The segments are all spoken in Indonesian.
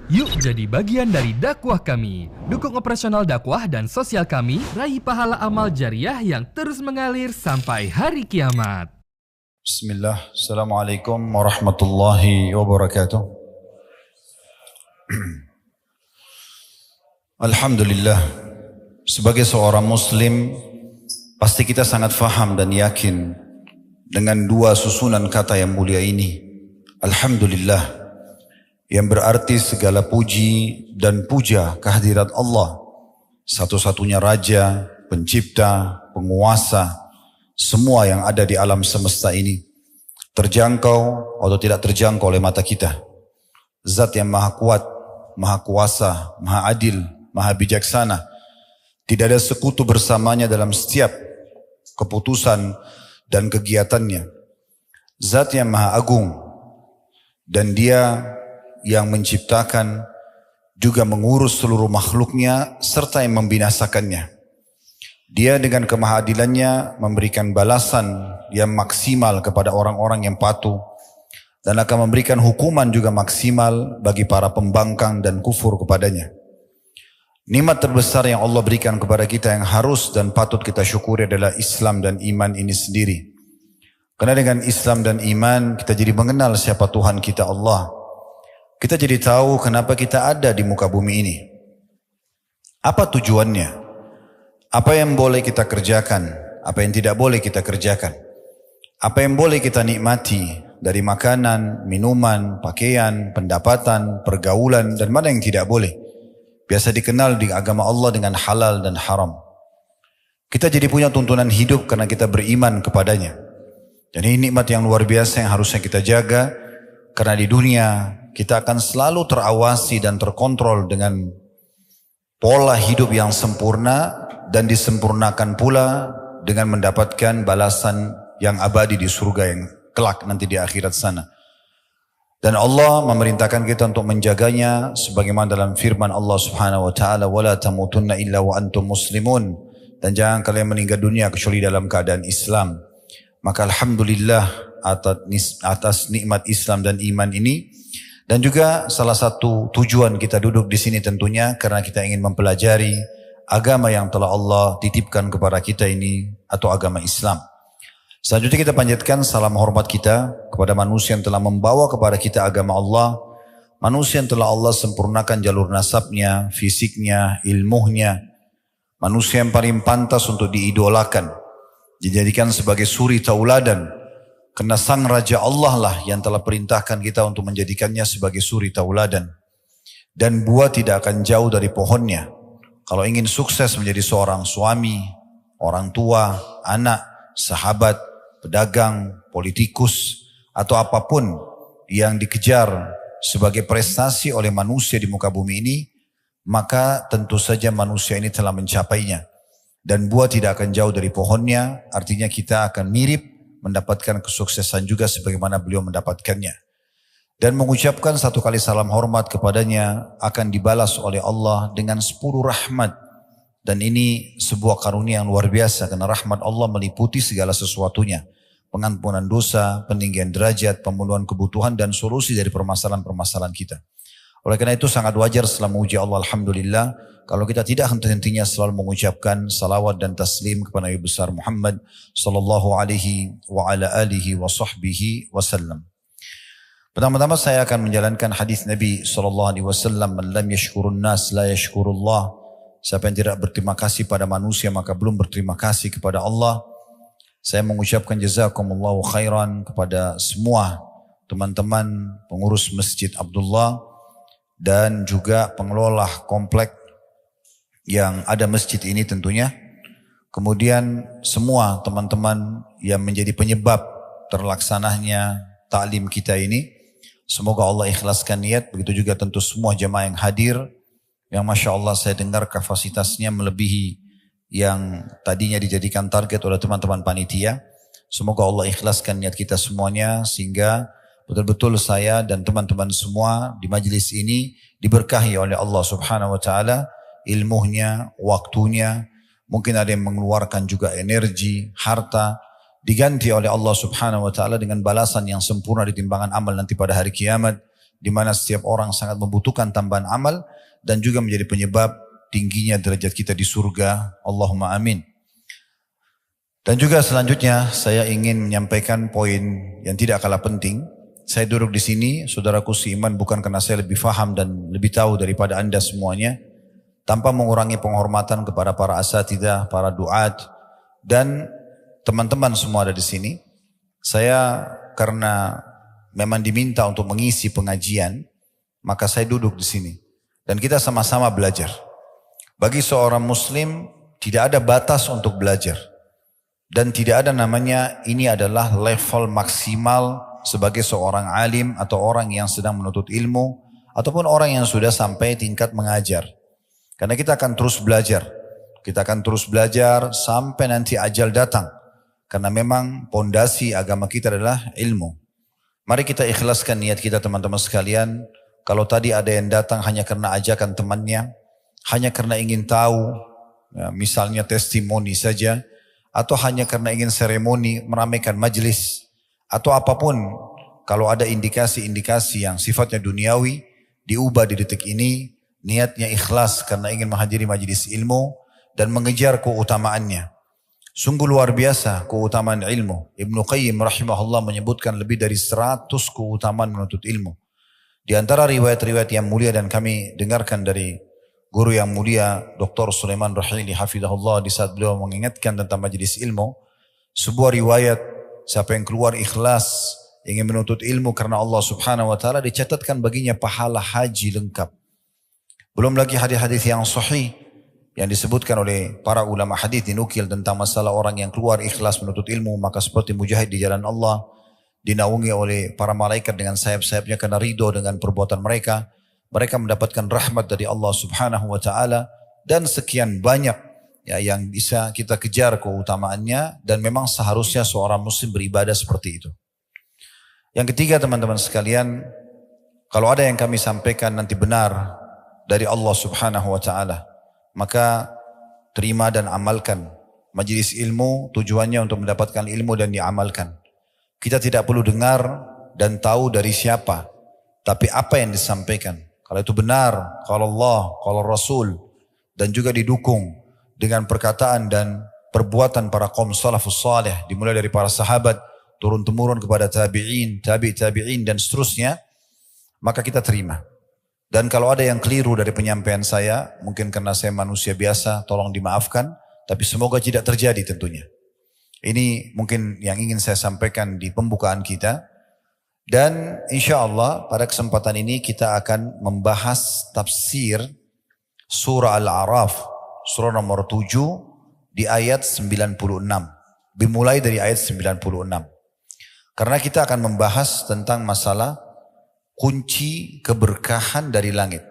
Yuk jadi bagian dari dakwah kami. Dukung operasional dakwah dan sosial kami, raih pahala amal jariah yang terus mengalir sampai hari kiamat. Bismillah, Assalamualaikum warahmatullahi wabarakatuh. Alhamdulillah, sebagai seorang muslim, pasti kita sangat faham dan yakin dengan dua susunan kata yang mulia ini. Alhamdulillah, yang berarti segala puji dan puja kehadirat Allah, satu-satunya Raja, Pencipta, Penguasa, semua yang ada di alam semesta ini, terjangkau atau tidak terjangkau oleh mata kita. Zat yang maha kuat, maha kuasa, maha adil, maha bijaksana. Tidak ada sekutu bersamanya dalam setiap keputusan dan kegiatannya. Zat yang maha agung, dan dia yang menciptakan juga mengurus seluruh makhluknya serta yang membinasakannya. Dia dengan kemahadilannya memberikan balasan yang maksimal kepada orang-orang yang patuh dan akan memberikan hukuman juga maksimal bagi para pembangkang dan kufur kepadanya. Nikmat terbesar yang Allah berikan kepada kita yang harus dan patut kita syukuri adalah Islam dan iman ini sendiri. Karena dengan Islam dan iman kita jadi mengenal siapa Tuhan kita Allah. Kita jadi tahu kenapa kita ada di muka bumi ini. Apa tujuannya? Apa yang boleh kita kerjakan? Apa yang tidak boleh kita kerjakan? Apa yang boleh kita nikmati dari makanan, minuman, pakaian, pendapatan, pergaulan, dan mana yang tidak boleh? Biasa dikenal di agama Allah dengan halal dan haram. Kita jadi punya tuntunan hidup karena kita beriman kepadanya. Dan ini nikmat yang luar biasa yang harusnya kita jaga. Karena di dunia kita akan selalu terawasi dan terkontrol dengan pola hidup yang sempurna dan disempurnakan pula dengan mendapatkan balasan yang abadi di surga yang kelak nanti di akhirat sana. Dan Allah memerintahkan kita untuk menjaganya sebagaimana dalam firman Allah Subhanahu wa taala, "Wala tamutunna illa wa antum muslimun." Dan jangan kalian meninggal dunia kecuali dalam keadaan Islam. Maka alhamdulillah atas nikmat Islam dan iman ini. Dan juga salah satu tujuan kita duduk di sini tentunya karena kita ingin mempelajari agama yang telah Allah titipkan kepada kita ini atau agama Islam. Selanjutnya kita panjatkan salam hormat kita kepada manusia yang telah membawa kepada kita agama Allah, manusia yang telah Allah sempurnakan jalur nasabnya, fisiknya, ilmunya, manusia yang paling pantas untuk diidolakan, dijadikan sebagai suri tauladan. Karena sang Raja Allah lah yang telah perintahkan kita untuk menjadikannya sebagai suri tauladan. Dan buah tidak akan jauh dari pohonnya. Kalau ingin sukses menjadi seorang suami, orang tua, anak, sahabat, pedagang, politikus, atau apapun yang dikejar sebagai prestasi oleh manusia di muka bumi ini, maka tentu saja manusia ini telah mencapainya. Dan buah tidak akan jauh dari pohonnya, artinya kita akan mirip mendapatkan kesuksesan juga sebagaimana beliau mendapatkannya. Dan mengucapkan satu kali salam hormat kepadanya akan dibalas oleh Allah dengan 10 rahmat. Dan ini sebuah karunia yang luar biasa karena rahmat Allah meliputi segala sesuatunya. Pengampunan dosa, peninggian derajat, pemenuhan kebutuhan dan solusi dari permasalahan-permasalahan kita. Oleh karena itu sangat wajar setelah memuji Allah alhamdulillah kalau kita tidak henti-hentinya selalu mengucapkan salawat dan taslim kepada Nabi besar Muhammad sallallahu alaihi wa ala alihi wa sahbihi wasallam. Pertama-tama saya akan menjalankan hadis Nabi sallallahu alaihi wasallam, "Man lam yashkurun nas la yashkurullah." Siapa yang tidak berterima kasih pada manusia maka belum berterima kasih kepada Allah. Saya mengucapkan jazakumullahu khairan kepada semua teman-teman pengurus Masjid Abdullah dan juga pengelola komplek yang ada masjid ini tentunya. Kemudian semua teman-teman yang menjadi penyebab terlaksananya taklim kita ini. Semoga Allah ikhlaskan niat. Begitu juga tentu semua jemaah yang hadir. Yang Masya Allah saya dengar kapasitasnya melebihi yang tadinya dijadikan target oleh teman-teman panitia. Semoga Allah ikhlaskan niat kita semuanya sehingga betul-betul saya dan teman-teman semua di majelis ini diberkahi oleh Allah Subhanahu wa taala, ilmunya, waktunya, mungkin ada yang mengeluarkan juga energi, harta, diganti oleh Allah Subhanahu wa taala dengan balasan yang sempurna di timbangan amal nanti pada hari kiamat di mana setiap orang sangat membutuhkan tambahan amal dan juga menjadi penyebab tingginya derajat kita di surga. Allahumma amin. Dan juga selanjutnya saya ingin menyampaikan poin yang tidak kalah penting. Saya duduk di sini, saudaraku seiman, bukan karena saya lebih faham dan lebih tahu daripada Anda semuanya, tanpa mengurangi penghormatan kepada para asatidzah, para duat, dan teman-teman semua ada di sini. Saya karena memang diminta untuk mengisi pengajian, maka saya duduk di sini. Dan kita sama-sama belajar. Bagi seorang muslim, tidak ada batas untuk belajar. Dan tidak ada namanya ini adalah level maksimal sebagai seorang alim atau orang yang sedang menuntut ilmu ataupun orang yang sudah sampai tingkat mengajar. Karena kita akan terus belajar. Kita akan terus belajar sampai nanti ajal datang. Karena memang pondasi agama kita adalah ilmu. Mari kita ikhlaskan niat kita teman-teman sekalian. Kalau tadi ada yang datang hanya karena ajakan temannya, hanya karena ingin tahu, ya, misalnya testimoni saja, atau hanya karena ingin seremoni, meramaikan majelis, atau apapun, kalau ada indikasi-indikasi yang sifatnya duniawi, diubah di detik ini, niatnya ikhlas karena ingin menghadiri majelis ilmu dan mengejar keutamaannya. Sungguh luar biasa keutamaan ilmu. Ibnu Qayyim rahimahullah menyebutkan lebih dari 100 keutamaan menuntut ilmu. Di antara riwayat-riwayat yang mulia dan kami dengarkan dari guru yang mulia Dr. Sulaiman Rahili hafizahullah di saat beliau mengingatkan tentang majelis ilmu, sebuah riwayat, siapa yang keluar ikhlas ingin menuntut ilmu karena Allah subhanahu wa ta'ala, dicatatkan baginya pahala haji lengkap. Belum lagi hadis-hadis yang sahih yang disebutkan oleh para ulama hadis dinukil tentang masalah orang yang keluar ikhlas menuntut ilmu, maka seperti mujahid di jalan Allah, dinaungi oleh para malaikat dengan sayap-sayapnya karena ridho dengan perbuatan mereka. Mereka mendapatkan rahmat dari Allah subhanahu wa ta'ala dan sekian banyak ya, yang bisa kita kejar keutamaannya, dan memang seharusnya seorang muslim beribadah seperti itu. Yang ketiga teman-teman sekalian, kalau ada yang kami sampaikan nanti benar dari Allah subhanahu wa ta'ala, maka terima dan amalkan. Majelis ilmu tujuannya untuk mendapatkan ilmu dan diamalkan. Kita tidak perlu dengar dan tahu dari siapa, tapi apa yang disampaikan. Kalau itu benar, kalau Allah, kalau Rasul, dan juga didukung dengan perkataan dan perbuatan para kaum salafus salih, dimulai dari para sahabat, turun-temurun kepada tabi'in, tabi'in dan seterusnya, maka kita terima. Dan kalau ada yang keliru dari penyampaian saya, mungkin karena saya manusia biasa, tolong dimaafkan, tapi semoga tidak terjadi tentunya. Ini mungkin yang ingin saya sampaikan di pembukaan kita. Dan insya Allah pada kesempatan ini kita akan membahas tafsir surah Al-A'raf, surah nomor 7 di ayat 96. Dimulai dari ayat 96. Karena kita akan membahas tentang masalah kunci keberkahan dari langit.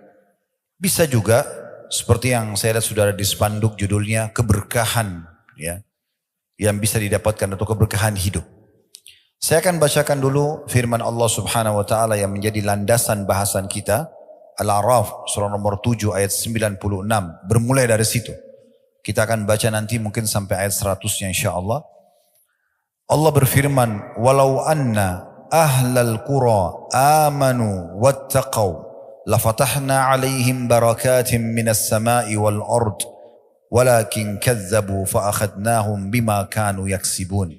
Bisa juga seperti yang saya lihat sudah ada di spanduk judulnya keberkahan, ya, yang bisa didapatkan atau keberkahan hidup. Saya akan bacakan dulu firman Allah subhanahu wa ta'ala yang menjadi landasan bahasan kita. Al-A'raf surah nomor 7 ayat 96. Bermulai dari situ. Kita akan baca nanti mungkin sampai ayat 100 insyaAllah. Allah berfirman, walau anna ahlal qura amanu wattaqaw lafatahna alaihim barakatim minas sama'i wal ard walakin kazzabu fa'akhadnahum bima kanu yaksibun.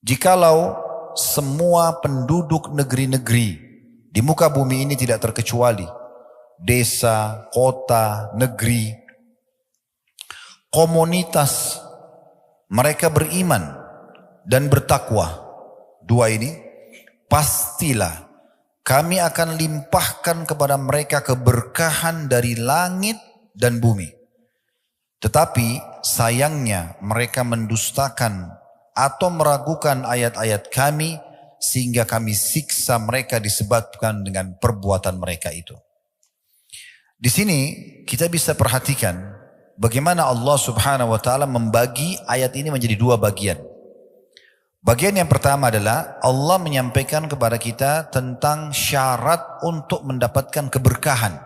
Jikalau semua penduduk negeri-negeri di muka bumi ini tidak terkecuali, desa, kota, negeri, komunitas, mereka beriman dan bertakwa, dua ini, pastilah kami akan limpahkan kepada mereka keberkahan dari langit dan bumi. Tetapi sayangnya mereka mendustakan atau meragukan ayat-ayat kami, sehingga kami siksa mereka disebabkan dengan perbuatan mereka itu. Di sini kita bisa perhatikan bagaimana Allah subhanahu wa ta'ala membagi ayat ini menjadi dua bagian. Bagian yang pertama adalah Allah menyampaikan kepada kita tentang syarat untuk mendapatkan keberkahan.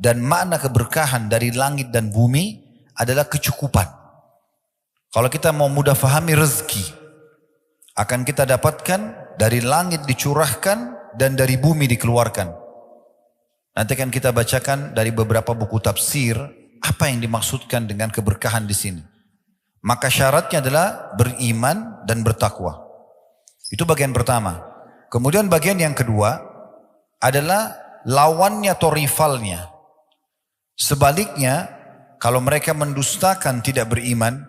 Dan makna keberkahan dari langit dan bumi adalah kecukupan. Kalau kita mau mudah fahami rezeki, akan kita dapatkan dari langit dicurahkan dan dari bumi dikeluarkan. Nanti akan kita bacakan dari beberapa buku tafsir apa yang dimaksudkan dengan keberkahan di sini. Maka syaratnya adalah beriman dan bertakwa. Itu bagian pertama. Kemudian bagian yang kedua adalah lawannya atau rivalnya. Sebaliknya, kalau mereka mendustakan, tidak beriman,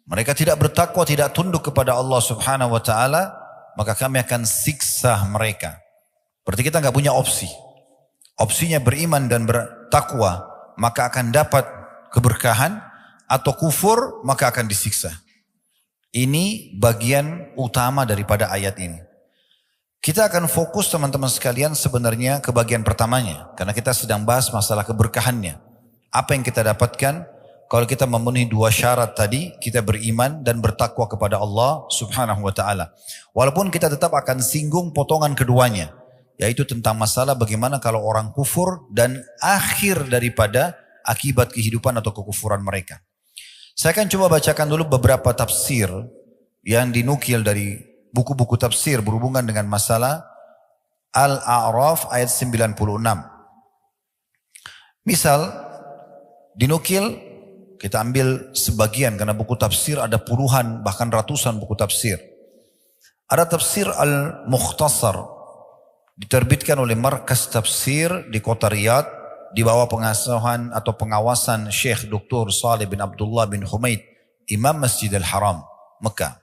mereka tidak bertakwa, tidak tunduk kepada Allah Subhanahu wa taala, maka kami akan siksa mereka. Berarti kita nggak punya opsi. Opsinya beriman dan bertakwa, maka akan dapat keberkahan, atau kufur, maka akan disiksa. Ini bagian utama daripada ayat ini. Kita akan fokus teman-teman sekalian sebenarnya ke bagian pertamanya. Karena kita sedang bahas masalah keberkahannya. Apa yang kita dapatkan kalau kita memenuhi dua syarat tadi, kita beriman dan bertakwa kepada Allah Subhanahu wa taala. Walaupun kita tetap akan singgung potongan keduanya, yaitu tentang masalah bagaimana kalau orang kufur dan akhir daripada akibat kehidupan atau kekufuran mereka. Saya akan coba bacakan dulu beberapa tafsir yang dinukil dari buku-buku tafsir berhubungan dengan masalah Al-A'raf ayat 96. Misal, dinukil, kita ambil sebagian karena buku tafsir ada puluhan bahkan ratusan buku tafsir. Ada tafsir Al-Mukhtasar diterbitkan oleh Markas Tafsir di kota Riyadh di bawah pengasuhan atau pengawasan Syekh Dr. Saleh bin Abdullah bin Humaid, Imam Masjidil Haram, Mekah.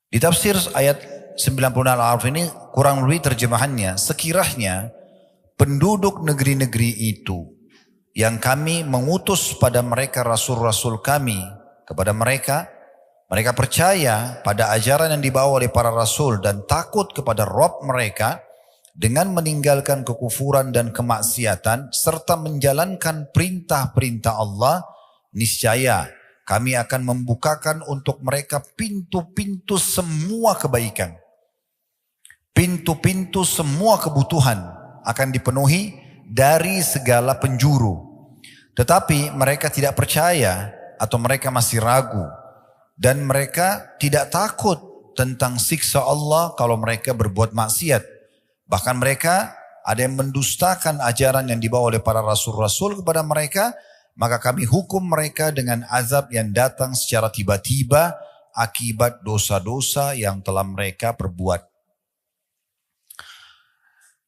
Di tafsir ayat 96 Al-A'raf ini kurang lebih terjemahannya, sekiranya penduduk negeri-negeri itu yang kami mengutus pada mereka rasul-rasul kami kepada mereka, mereka percaya pada ajaran yang dibawa oleh para rasul dan takut kepada Rabb mereka dengan meninggalkan kekufuran dan kemaksiatan serta menjalankan perintah-perintah Allah, niscaya kami akan membukakan untuk mereka pintu-pintu semua kebaikan. Pintu-pintu semua kebutuhan akan dipenuhi dari segala penjuru. Tetapi mereka tidak percaya atau mereka masih ragu. Dan mereka tidak takut tentang siksa Allah kalau mereka berbuat maksiat. Bahkan mereka ada yang mendustakan ajaran yang dibawa oleh para rasul-rasul kepada mereka. Maka kami hukum mereka dengan azab yang datang secara tiba-tiba akibat dosa-dosa yang telah mereka perbuat.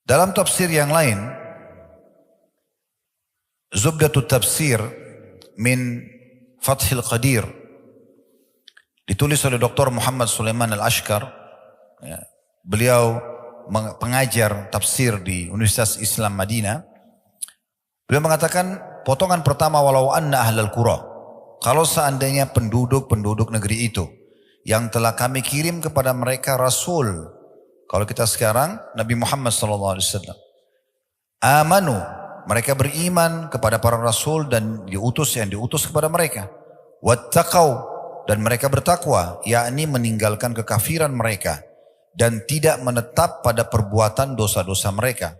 Dalam tafsir yang lain, Zubdatut Tafsir min Fathil Qadir, ditulis oleh Dr. Muhammad Sulaiman Al-Ashkar. Beliau pengajar tafsir di Universitas Islam Madinah. Beliau mengatakan potongan pertama, walau anna ahlal qura, kalau seandainya penduduk negeri itu yang telah kami kirim kepada mereka rasul, kalau kita sekarang Nabi Muhammad SAW, amanu, mereka beriman kepada para rasul dan yang diutus kepada mereka, wattaqau, dan mereka bertakwa, yakni meninggalkan kekafiran mereka dan tidak menetap pada perbuatan dosa-dosa mereka.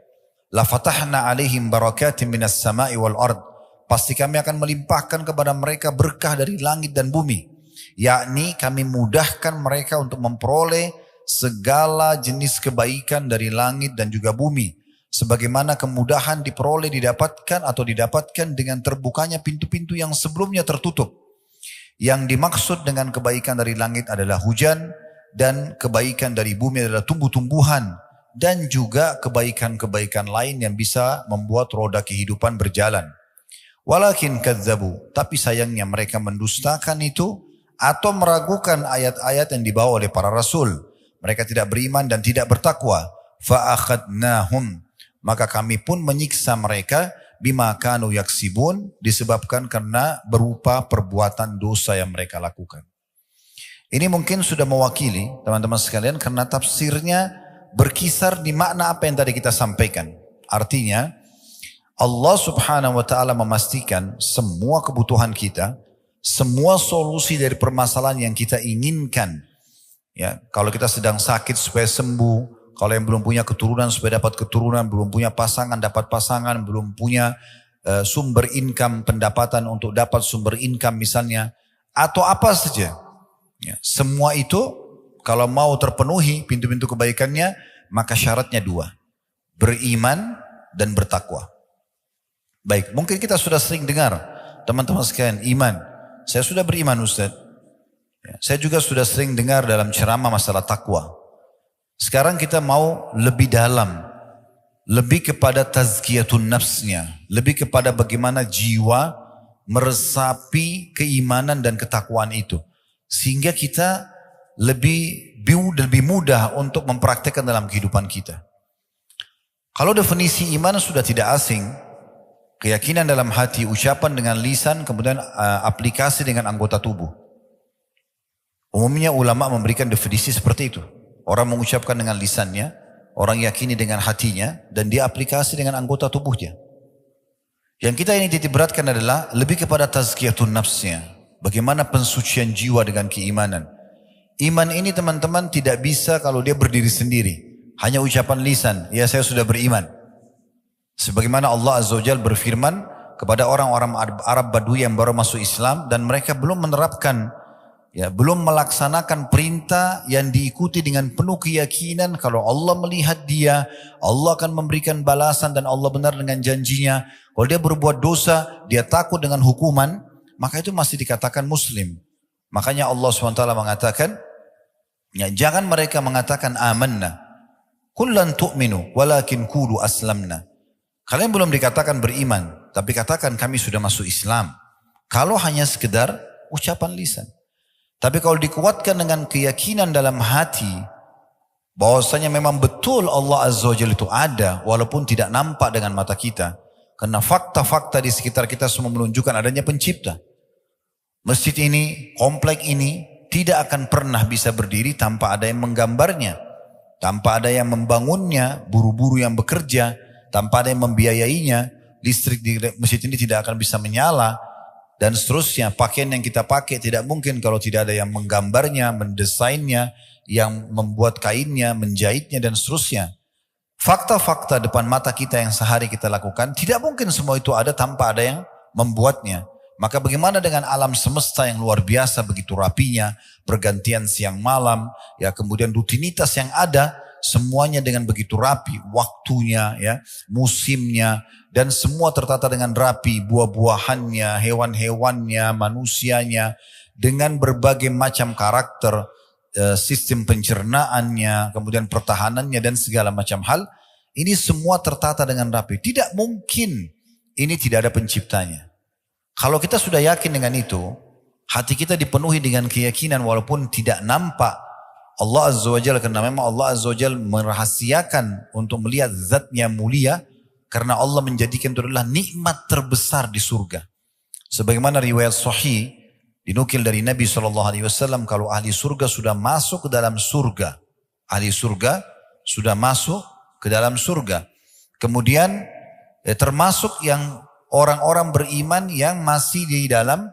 La fatahna alaihim barakatim minas sama'i wal ard, pasti kami akan melimpahkan kepada mereka berkah dari langit dan bumi, yakni kami mudahkan mereka untuk memperoleh segala jenis kebaikan dari langit dan juga bumi, sebagaimana kemudahan didapatkan dengan terbukanya pintu-pintu yang sebelumnya tertutup. Yang dimaksud dengan kebaikan dari langit adalah hujan, dan kebaikan dari bumi adalah tumbuh-tumbuhan, dan juga kebaikan-kebaikan lain yang bisa membuat roda kehidupan berjalan. Walakin kadzabu, tapi sayangnya mereka mendustakan itu atau meragukan ayat-ayat yang dibawa oleh para rasul. Mereka tidak beriman dan tidak bertakwa. Fa'akhadnahum, maka kami pun menyiksa mereka bima kanu yaksibun, disebabkan karena berupa perbuatan dosa yang mereka lakukan. Ini mungkin sudah mewakili teman-teman sekalian karena tafsirnya berkisar di makna apa yang tadi kita sampaikan. Artinya Allah Subhanahu wa taala memastikan semua kebutuhan kita, semua solusi dari permasalahan yang kita inginkan. Ya, kalau kita sedang sakit supaya sembuh, kalau yang belum punya keturunan supaya dapat keturunan, belum punya pasangan dapat pasangan, belum punya sumber income, pendapatan untuk dapat sumber income misalnya, atau apa saja. Ya, semua itu kalau mau terpenuhi pintu-pintu kebaikannya, maka syaratnya dua. Beriman dan bertakwa. Baik, mungkin kita sudah sering dengar, teman-teman sekalian, iman. Saya sudah beriman Ustaz. Saya juga sudah sering dengar dalam ceramah masalah takwa. Sekarang kita mau lebih dalam, lebih kepada tazkiyatun nafsnya, lebih kepada bagaimana jiwa meresapi keimanan dan ketakwaan itu. Sehingga kita lebih mudah untuk mempraktekkan dalam kehidupan kita. Kalau definisi iman sudah tidak asing, keyakinan dalam hati, ucapan dengan lisan, kemudian aplikasi dengan anggota tubuh. Umumnya ulama memberikan definisi seperti itu. Orang mengucapkan dengan lisannya, orang yakini dengan hatinya, dan dia aplikasi dengan anggota tubuhnya. Yang kita ini titik beratkan adalah lebih kepada tazkiyatun nafsnya. Bagaimana pensucian jiwa dengan keimanan. Iman ini teman-teman tidak bisa kalau dia berdiri sendiri. Hanya ucapan lisan, ya saya sudah beriman. Sebagaimana Allah Azza wa Jalla berfirman kepada orang-orang Arab Badui yang baru masuk Islam dan mereka belum menerapkan, belum melaksanakan perintah yang diikuti dengan penuh keyakinan kalau Allah melihat dia, Allah akan memberikan balasan dan Allah benar dengan janjinya. Kalau dia berbuat dosa, dia takut dengan hukuman, maka itu masih dikatakan Muslim. Makanya Allah SWT mengatakan, jangan mereka mengatakan amanna, kullan tu'minu, walakin qulu aslamna. Kalian belum dikatakan beriman, tapi katakan kami sudah masuk Islam. Kalau hanya sekedar ucapan lisan. Tapi kalau dikuatkan dengan keyakinan dalam hati, bahwasanya memang betul Allah Azza wa Jalla itu ada, walaupun tidak nampak dengan mata kita. Karena fakta-fakta di sekitar kita semua menunjukkan adanya pencipta. Masjid ini, komplek ini, tidak akan pernah bisa berdiri tanpa ada yang menggambarnya. Tanpa ada yang membangunnya, buru-buru yang bekerja, tanpa ada yang membiayainya, listrik di masjid ini tidak akan bisa menyala, dan seterusnya. Pakaian yang kita pakai tidak mungkin kalau tidak ada yang menggambarnya, mendesainnya, yang membuat kainnya, menjahitnya, dan seterusnya. Fakta-fakta depan mata kita yang sehari kita lakukan, tidak mungkin semua itu ada tanpa ada yang membuatnya. Maka bagaimana dengan alam semesta yang luar biasa, begitu rapinya, pergantian siang malam, ya kemudian rutinitas yang ada, semuanya dengan begitu rapi, waktunya, ya, musimnya, dan semua tertata dengan rapi, buah-buahannya, hewan-hewannya, manusianya, dengan berbagai macam karakter, sistem pencernaannya, kemudian pertahanannya, dan segala macam hal. Ini semua tertata dengan rapi. Tidak mungkin ini tidak ada penciptanya. Kalau kita sudah yakin dengan itu, hati kita dipenuhi dengan keyakinan walaupun tidak nampak Allah Azza wa Jalla, karena memang Allah Azza wa Jalla merahasiakan untuk melihat zatnya mulia, karena Allah menjadikan itu adalah nikmat terbesar di surga. Sebagaimana riwayat sahih dinukil dari Nabi SAW, kalau ahli surga sudah masuk ke dalam surga, ahli surga sudah masuk ke dalam surga, kemudian termasuk yang orang-orang beriman yang masih di dalam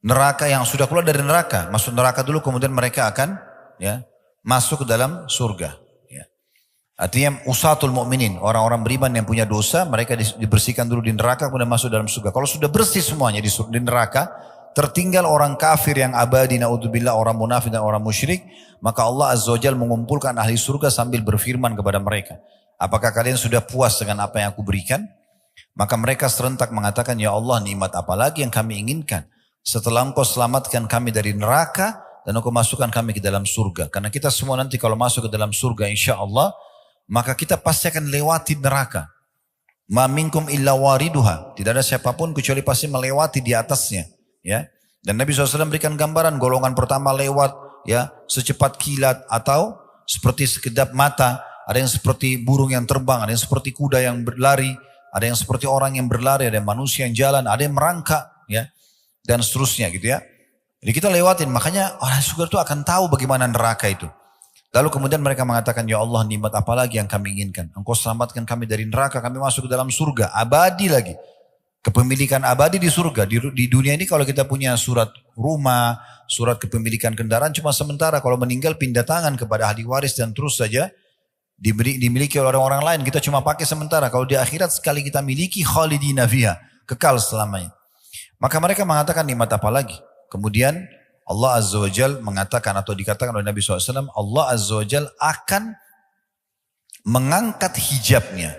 neraka, yang sudah keluar dari neraka, masuk neraka dulu, kemudian mereka akan masuk ke dalam surga. Artinya usatul mu'minin, orang-orang beriman yang punya dosa, mereka dibersihkan dulu di neraka, kemudian masuk dalam surga. Kalau sudah bersih semuanya di neraka, tertinggal orang kafir yang abadi, na'udzubillah, orang munafik dan orang musyrik, maka Allah Azza wa Jalla mengumpulkan ahli surga sambil berfirman kepada mereka, apakah kalian sudah puas dengan apa yang aku berikan? Maka mereka serentak mengatakan, ya Allah, nikmat apa lagi yang kami inginkan setelah engkau selamatkan kami dari neraka dan engkau masukkan kami ke dalam surga. Karena kita semua nanti kalau masuk ke dalam surga insya Allah, maka kita pasti akan lewati neraka. Ma minkum illa wariduha. Tidak ada siapapun kecuali pasti melewati di atasnya. Ya. Dan Nabi SAW berikan gambaran, golongan pertama lewat secepat kilat atau seperti sekedap mata. Ada yang seperti burung yang terbang, ada yang seperti kuda yang berlari, ada yang seperti orang yang berlari, ada yang manusia yang jalan, ada yang merangkak, dan seterusnya gitu ya. Jadi kita lewatin, makanya orang surga itu akan tahu bagaimana neraka itu. Lalu kemudian mereka mengatakan, ya Allah, nikmat apa lagi yang kami inginkan? Engkau selamatkan kami dari neraka, kami masuk ke dalam surga, abadi lagi. Kepemilikan abadi di surga. Di dunia ini kalau kita punya surat rumah, surat kepemilikan kendaraan cuma sementara, kalau meninggal pindah tangan kepada ahli waris dan terus saja dimiliki oleh orang-orang lain, kita cuma pakai sementara. Kalau di akhirat sekali kita miliki, khalidina fiha, kekal selamanya. Maka mereka mengatakan nikmat apa lagi? Kemudian Allah Azza wa Jal mengatakan atau dikatakan oleh Nabi SAW, Allah Azza wa Jal akan mengangkat hijabnya.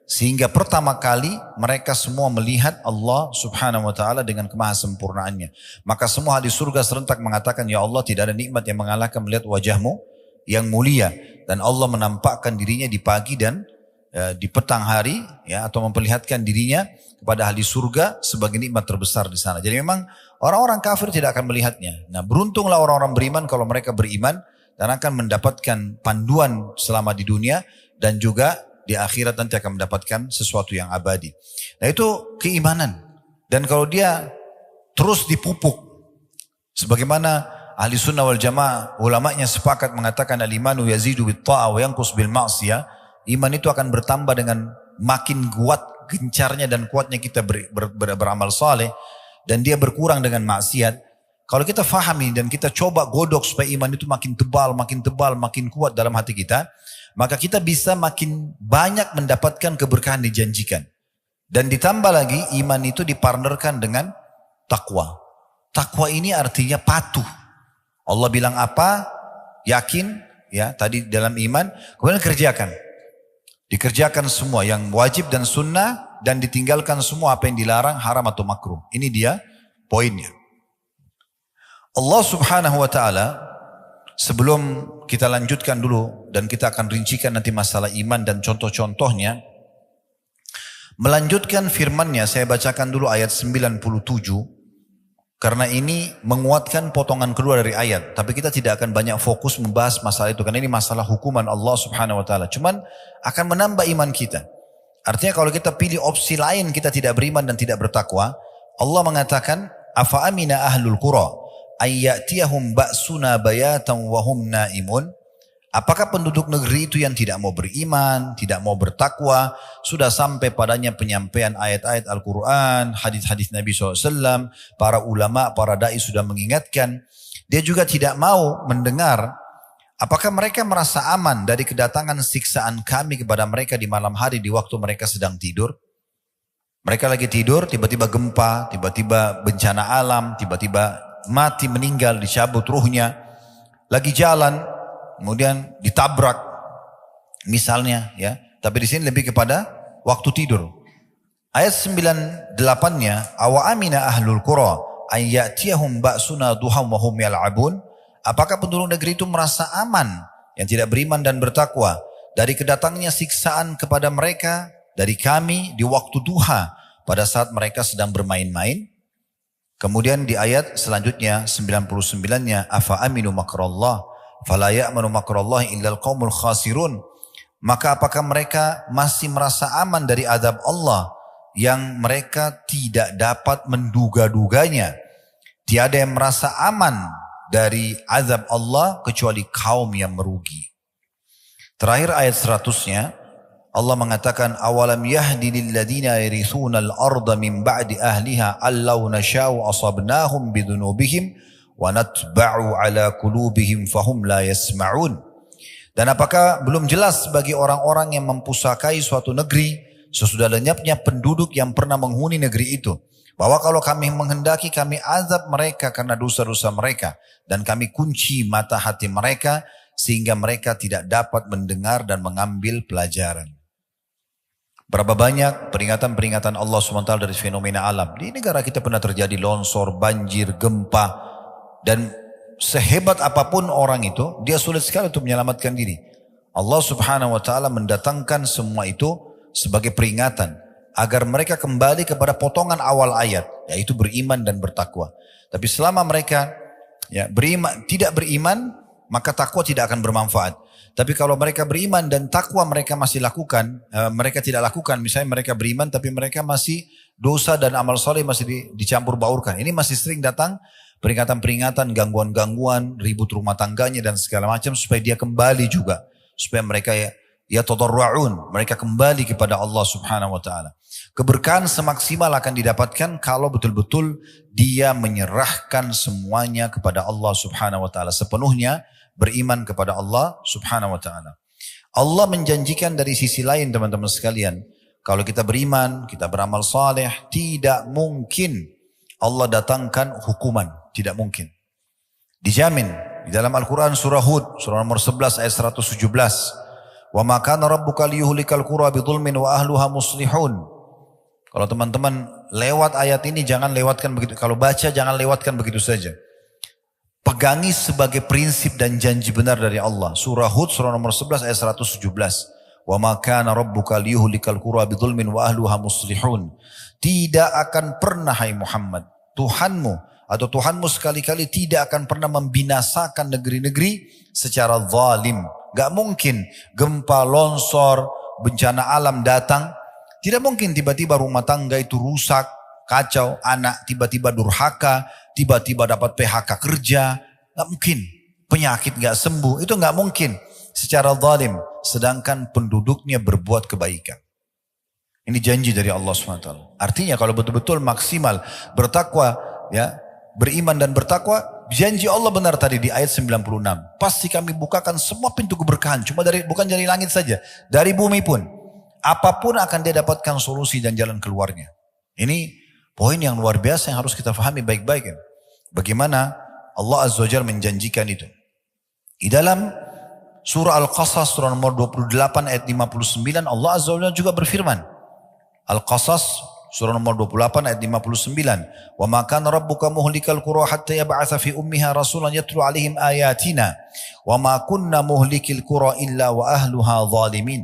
Sehingga pertama kali mereka semua melihat Allah subhanahu wa ta'ala dengan kemahasempurnaannya. Maka semua ahli surga serentak mengatakan, ya Allah, tidak ada nikmat yang mengalahkan melihat wajahmu yang mulia. Dan Allah menampakkan dirinya di pagi dan di petang hari, ya, atau memperlihatkan dirinya kepada ahli surga sebagai nikmat terbesar di sana. Jadi memang orang-orang kafir tidak akan melihatnya. Nah, beruntunglah orang-orang beriman kalau mereka beriman dan akan mendapatkan panduan selama di dunia dan juga di akhirat nanti akan mendapatkan sesuatu yang abadi. Nah, itu keimanan. Dan kalau dia terus dipupuk, sebagaimana ahli sunnah wal jamaah, ulamanya sepakat mengatakan al-imanu yazidu bit ta'ah wa yanqus bil ma'siyah. Iman itu akan bertambah dengan makin kuat gencarnya dan kuatnya kita beramal saleh, dan dia berkurang dengan maksiat. Kalau kita fahami dan kita coba godok supaya iman itu makin tebal, makin kuat dalam hati kita, maka kita bisa makin banyak mendapatkan keberkahan dijanjikan. Dan ditambah lagi iman itu dipartnerkan dengan takwa. Takwa ini artinya patuh. Allah bilang apa, yakin, ya, tadi dalam iman, kemudian kerjakan. Dikerjakan semua yang wajib dan sunnah, dan ditinggalkan semua apa yang dilarang, haram atau makruh. Ini dia poinnya. Allah subhanahu wa ta'ala, sebelum kita lanjutkan dulu dan kita akan rincikan nanti masalah iman dan contoh-contohnya, melanjutkan firman-Nya, saya bacakan dulu ayat 97. Karena ini menguatkan potongan kedua dari ayat. Tapi kita tidak akan banyak fokus membahas masalah itu. Karena ini masalah hukuman Allah subhanahu wa ta'ala. Cuman akan menambah iman kita. Artinya kalau kita pilih opsi lain, kita tidak beriman dan tidak bertakwa. Allah mengatakan, Afa amina ahlul qura ayyatiyahum ba'suna bayatan wahum naimun. Apakah penduduk negeri itu yang tidak mau beriman, tidak mau bertakwa, sudah sampai padanya penyampaian ayat-ayat Al-Quran, hadis-hadis Nabi SAW, para ulama, para da'i sudah mengingatkan. Dia juga tidak mau mendengar. Apakah mereka merasa aman dari kedatangan siksaan kami kepada mereka di malam hari di waktu mereka sedang tidur? Mereka lagi tidur, tiba-tiba gempa, tiba-tiba bencana alam, tiba-tiba mati, meninggal, dicabut ruhnya. Lagi jalan, kemudian ditabrak misalnya, ya. Tapi di sini lebih kepada waktu tidur. Ayat 98-nya, awa amina ahlul qura ayyatiyahum ba'suna duham wa hum yal'abun. Apakah penduduk negeri itu merasa aman yang tidak beriman dan bertakwa dari kedatangnya siksaan kepada mereka dari kami di waktu duha pada saat mereka sedang bermain-main? Kemudian di ayat selanjutnya 99-nya, afa aminu makrallah fala ya'manu makrallahi illal qaumul khasirun. Maka apakah mereka masih merasa aman dari azab Allah yang mereka tidak dapat menduga-duganya? Tiada yang merasa aman dari azab Allah kecuali kaum yang merugi. Terakhir ayat 100-nya Allah mengatakan, awalam yahdi lil ladina yarithuna al-ardha min ba'di ahliha allau nasha'u asabnahum bidunubihim wa natba'u ala qulubihim fahum la yasma'un. Dan apakah belum jelas bagi orang-orang yang mempusakai suatu negeri sesudah lenyapnya penduduk yang pernah menghuni negeri itu, bahwa kalau kami menghendaki kami azab mereka karena dosa-dosa mereka, dan kami kunci mata hati mereka sehingga mereka tidak dapat mendengar dan mengambil pelajaran. Berapa banyak peringatan-peringatan Allah SWT dari fenomena alam. Di negara kita pernah terjadi longsor, banjir, gempa. Dan sehebat apapun orang itu, dia sulit sekali untuk menyelamatkan diri. Allah subhanahu wa ta'ala mendatangkan semua itu sebagai peringatan. Agar mereka kembali kepada potongan awal ayat. Yaitu beriman dan bertakwa. Tapi selama mereka tidak beriman, maka takwa tidak akan bermanfaat. Tapi kalau mereka beriman dan takwa mereka masih lakukan, mereka tidak lakukan. Misalnya mereka beriman tapi mereka masih dosa dan amal soleh masih dicampur baurkan. Ini masih sering datang peringatan-peringatan, gangguan-gangguan, ribut rumah tangganya dan segala macam supaya dia kembali juga. Supaya mereka tadarru'un, mereka kembali kepada Allah subhanahu wa ta'ala. Keberkahan semaksimal akan didapatkan kalau betul-betul dia menyerahkan semuanya kepada Allah subhanahu wa ta'ala. Sepenuhnya beriman kepada Allah subhanahu wa ta'ala. Allah menjanjikan dari sisi lain teman-teman sekalian. Kalau kita beriman, kita beramal saleh, tidak mungkin Allah datangkan hukuman. Tidak mungkin. Dijamin. Di dalam Al-Quran surah Hud, surah nomor 11 ayat 117. Wa ma kana rabbuka liyuhlikal qura bidzulmin wa ahluha muslihun. Kalau teman-teman lewat ayat ini jangan lewatkan begitu. Kalau baca jangan lewatkan begitu saja. Pegangi sebagai prinsip dan janji benar dari Allah. Surah Hud surah nomor 11 ayat 117. Wa ma kana rabbuka liyuhlikal qura bidzulmin wa ahluha muslihun. Tidak akan pernah hai Muhammad, Tuhanmu atau Tuhanmu sekali-kali tidak akan pernah membinasakan negeri-negeri secara zalim. Gak mungkin gempa, longsor, bencana alam datang. Tidak mungkin tiba-tiba rumah tangga itu rusak, kacau, anak tiba-tiba durhaka, tiba-tiba dapat PHK kerja. Gak mungkin. Penyakit gak sembuh, itu gak mungkin secara zalim. Sedangkan penduduknya berbuat kebaikan. Ini janji dari Allah SWT. Artinya kalau betul-betul maksimal bertakwa, ya, beriman dan bertakwa, janji Allah benar tadi di ayat 96. Pasti kami bukakan semua pintu keberkahan. Bukan dari langit saja, dari bumi pun. Apapun akan dia dapatkan solusi dan jalan keluarnya. Ini poin yang luar biasa yang harus kita fahami baik-baik. Bagaimana Allah Azza wa Jalla menjanjikan itu. Di dalam surah Al-Qasas surah nomor 28 ayat 59 Allah Azza wa Jalla juga berfirman. Al-Qasas surah nomor 28 ayat 59. Wa ma kana rabbuka muhlikal qura hatta yab'atsa fi ummiha rasulan yatlu 'alaihim ayatina wa ma kunna muhlikil qura illa wa ahluha zalimin.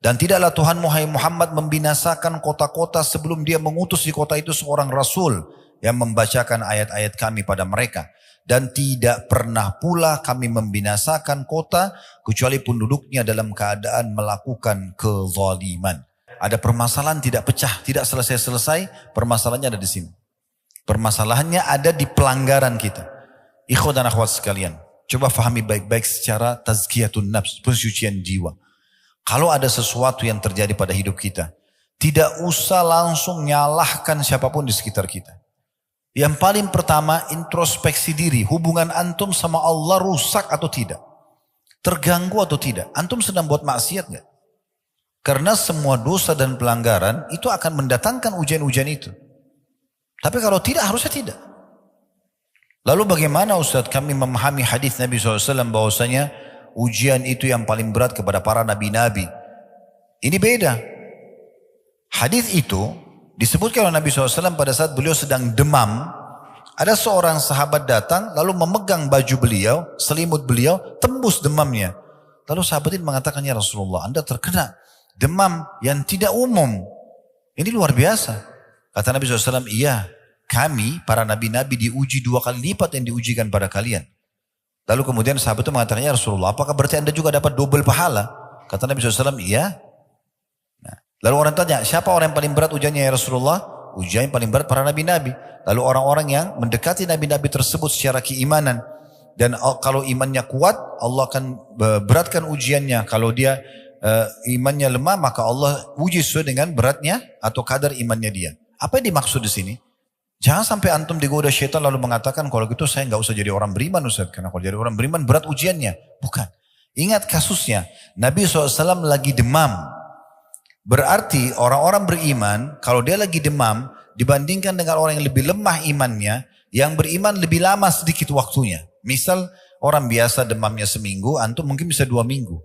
Dan tidaklah Tuhanmu hai Muhammad membinasakan kota-kota sebelum dia mengutus di kota itu seorang rasul yang membacakan ayat-ayat kami pada mereka. Dan tidak pernah pula kami membinasakan kota kecuali penduduknya dalam keadaan melakukan kezaliman. Ada permasalahan tidak pecah, tidak selesai-selesai, permasalahannya ada di sini. Permasalahannya ada di pelanggaran kita. Ikhwan dan akhwat sekalian, coba fahami baik-baik secara tazkiyatun nafs, pensucian jiwa. Kalau ada sesuatu yang terjadi pada hidup kita, tidak usah langsung nyalahkan siapapun di sekitar kita. Yang paling pertama, introspeksi diri. Hubungan antum sama Allah rusak atau tidak? Terganggu atau tidak? Antum sedang buat maksiat gak? Karena semua dosa dan pelanggaran itu akan mendatangkan ujian-ujian itu. Tapi kalau tidak, harusnya tidak. Lalu bagaimana Ustaz kami memahami hadis Nabi SAW bahwasanya ujian itu yang paling berat kepada para nabi-nabi? Ini beda. Hadis itu disebutkan oleh Nabi SAW pada saat beliau sedang demam. Ada seorang sahabat datang lalu memegang baju beliau, selimut beliau, tembus demamnya. Lalu sahabat ini mengatakan, ya Rasulullah, Anda terkena demam yang tidak umum. Ini luar biasa. Kata Nabi SAW, iya, kami para nabi-nabi diuji 2 kali lipat yang diujikan pada kalian. Lalu kemudian sahabat itu mengatakan, ya Rasulullah, apakah berarti Anda juga dapat double pahala? Kata Nabi SAW, iya. Nah, lalu orang tanya, siapa orang yang paling berat ujiannya ya Rasulullah? Ujian yang paling berat para nabi-nabi. Lalu orang-orang yang mendekati nabi-nabi tersebut secara keimanan. Dan kalau imannya kuat, Allah akan beratkan ujiannya. Kalau dia imannya lemah, maka Allah uji sesuai dengan beratnya atau kadar imannya dia. Apa yang dimaksud di sini? Jangan sampai antum digoda syaitan lalu mengatakan, kalau gitu saya nggak usah jadi orang beriman Ustaz, karena kalau jadi orang beriman berat ujiannya. Bukan. Ingat kasusnya, Nabi SAW lagi demam. Berarti orang-orang beriman, kalau dia lagi demam, dibandingkan dengan orang yang lebih lemah imannya, yang beriman lebih lama sedikit waktunya. Misal orang biasa demamnya seminggu, antum mungkin bisa 2 minggu.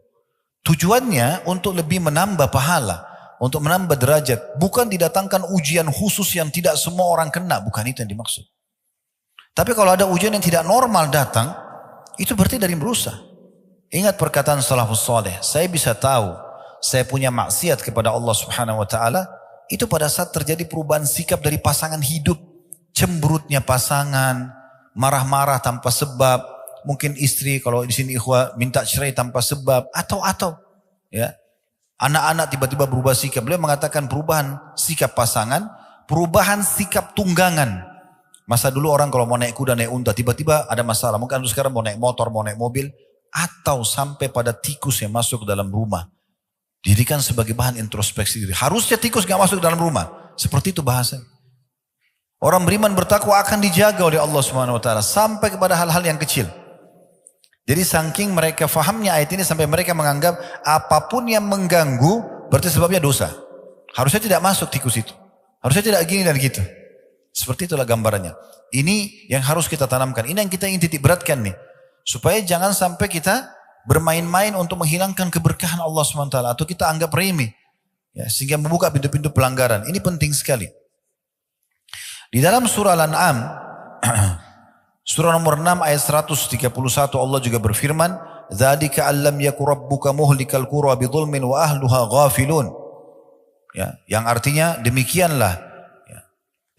Tujuannya untuk lebih menambah pahala, untuk menambah derajat. Bukan didatangkan ujian khusus yang tidak semua orang kena, bukan itu yang dimaksud. Tapi kalau ada ujian yang tidak normal datang, itu berarti dari merusak. Ingat perkataan salafus saleh, saya bisa tahu saya punya maksiat kepada Allah Subhanahu wa taala itu pada saat terjadi perubahan sikap dari pasangan hidup, cemberutnya pasangan, marah-marah tanpa sebab, mungkin istri kalau di sini ikhwah minta cerai tanpa sebab, atau ya. Anak-anak tiba-tiba berubah sikap. Beliau mengatakan perubahan sikap pasangan, perubahan sikap tunggangan. Masa dulu orang kalau mau naik kuda, naik unta, tiba-tiba ada masalah. Mungkin sekarang mau naik motor, mau naik mobil, atau sampai pada tikus yang masuk ke dalam rumah. Dijadikan sebagai bahan introspeksi diri. Harusnya tikus gak masuk ke dalam rumah. Seperti itu bahasa. Orang beriman bertakwa akan dijaga oleh Allah Subhanahu wa taala sampai kepada hal-hal yang kecil. Jadi saking mereka fahamnya ayat ini sampai mereka menganggap apapun yang mengganggu berarti sebabnya dosa. Harusnya tidak masuk tikus itu. Harusnya tidak gini dan gitu. Seperti itulah gambarannya. Ini yang harus kita tanamkan. Ini yang kita ingin titik beratkan nih. Supaya jangan sampai kita bermain-main untuk menghilangkan keberkahan Allah SWT. Atau kita anggap remeh. Ya, sehingga membuka pintu-pintu pelanggaran. Ini penting sekali. Di dalam surah Al-An'am, surah nomor 6 ayat 131 Allah juga berfirman, "Dzalika allam yaku rabbuka muhlikal qura bidzulmin wa ahluha ghafilun." Ya, yang artinya demikianlah. Ya,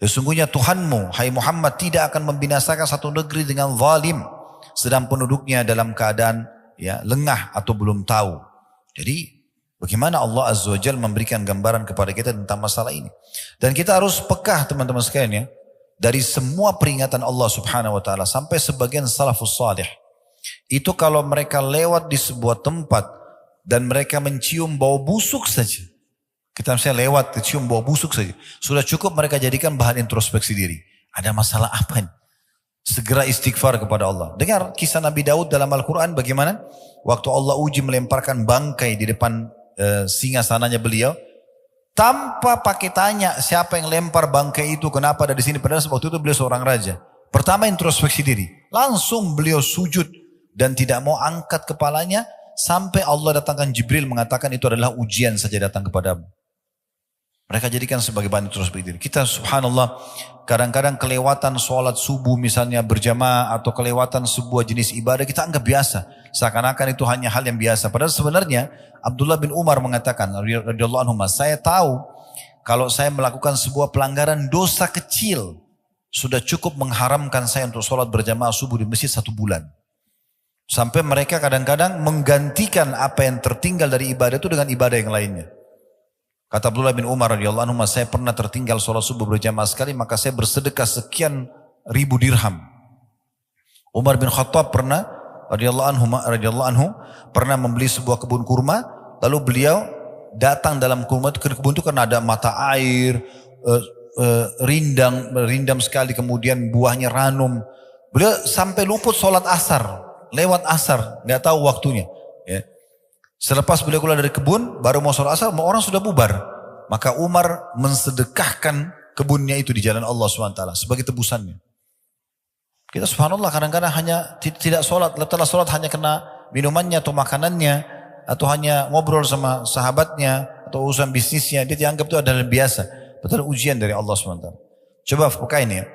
sesungguhnya Tuhanmu, hai Muhammad, tidak akan membinasakan satu negeri dengan zalim, sedang penduduknya dalam keadaan lengah atau belum tahu. Jadi bagaimana Allah Azza wa Jalla memberikan gambaran kepada kita tentang masalah ini. Dan kita harus pekah teman-teman sekalian ya. Dari semua peringatan Allah Subhanahu wa ta'ala. Sampai sebagian salafus salih. Itu kalau mereka lewat di sebuah tempat. Dan mereka mencium bau busuk saja. Kita misalnya lewat cium bau busuk saja. Sudah cukup mereka jadikan bahan introspeksi diri. Ada masalah apa ini? Segera istighfar kepada Allah. Dengar kisah Nabi Daud dalam Al-Quran bagaimana? Waktu Allah uji melemparkan bangkai di depan singgasananya beliau. Tanpa pakai tanya siapa yang lempar bangkai itu, kenapa ada di sini. Padahal waktu itu beliau seorang raja. Pertama introspeksi diri. Langsung beliau sujud dan tidak mau angkat kepalanya. Sampai Allah datangkan Jibril mengatakan itu adalah ujian saja datang kepadamu. Mereka jadikan sebagai bahan introspeksi diri. Kita subhanallah kadang-kadang kelewatan sholat subuh misalnya berjamaah atau kelewatan sebuah jenis ibadah kita anggap biasa. Seakan-akan itu hanya hal yang biasa. Padahal sebenarnya Abdullah bin Umar mengatakan, radhiyallahu anhu, saya tahu kalau saya melakukan sebuah pelanggaran dosa kecil sudah cukup mengharamkan saya untuk sholat berjamaah subuh di masjid 1 bulan. Sampai mereka kadang-kadang menggantikan apa yang tertinggal dari ibadah itu dengan ibadah yang lainnya. Kata Abdullah bin Umar radhiyallahu anhu, saya pernah tertinggal sholat subuh berjamaah sekali, maka saya bersedekah sekian ribu dirham. Umar bin Khattab pernah radhiyallahu anhu pernah membeli sebuah kebun kurma, lalu beliau datang dalam kebun itu karena ada mata air, rindam sekali, kemudian buahnya ranum. Beliau sampai luput sholat asar, lewat asar, nggak tahu waktunya. Ya. Selepas beliau keluar dari kebun, baru mau sholat asar, orang sudah bubar. Maka Umar mensedekahkan kebunnya itu di jalan Allah SWT sebagai tebusannya. Kita subhanallah kadang-kadang hanya tidak sholat, setelah sholat hanya kena minumannya atau makanannya, atau hanya ngobrol sama sahabatnya, atau urusan bisnisnya, dia dianggap itu adalah biasa. Betul ujian dari Allah SWT. Coba pakai ini ya.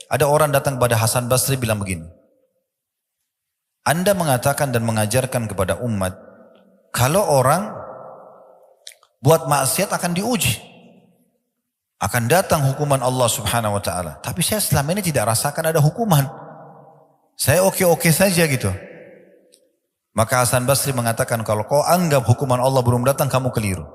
Ada orang datang kepada Hasan Basri bilang begini. Anda mengatakan dan mengajarkan kepada umat, kalau orang buat maksiat akan diuji. Akan datang hukuman Allah Subhanahu wa ta'ala. Tapi saya selama ini tidak rasakan ada hukuman. Saya oke-oke saja gitu. Maka Hasan Basri mengatakan, kalau kau anggap hukuman Allah belum datang, kamu keliru.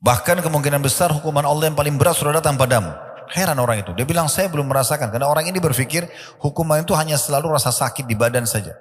Bahkan kemungkinan besar hukuman Allah yang paling berat sudah datang padamu. Heran orang itu. Dia bilang, saya belum merasakan. Karena orang ini berpikir hukuman itu hanya selalu rasa sakit di badan saja.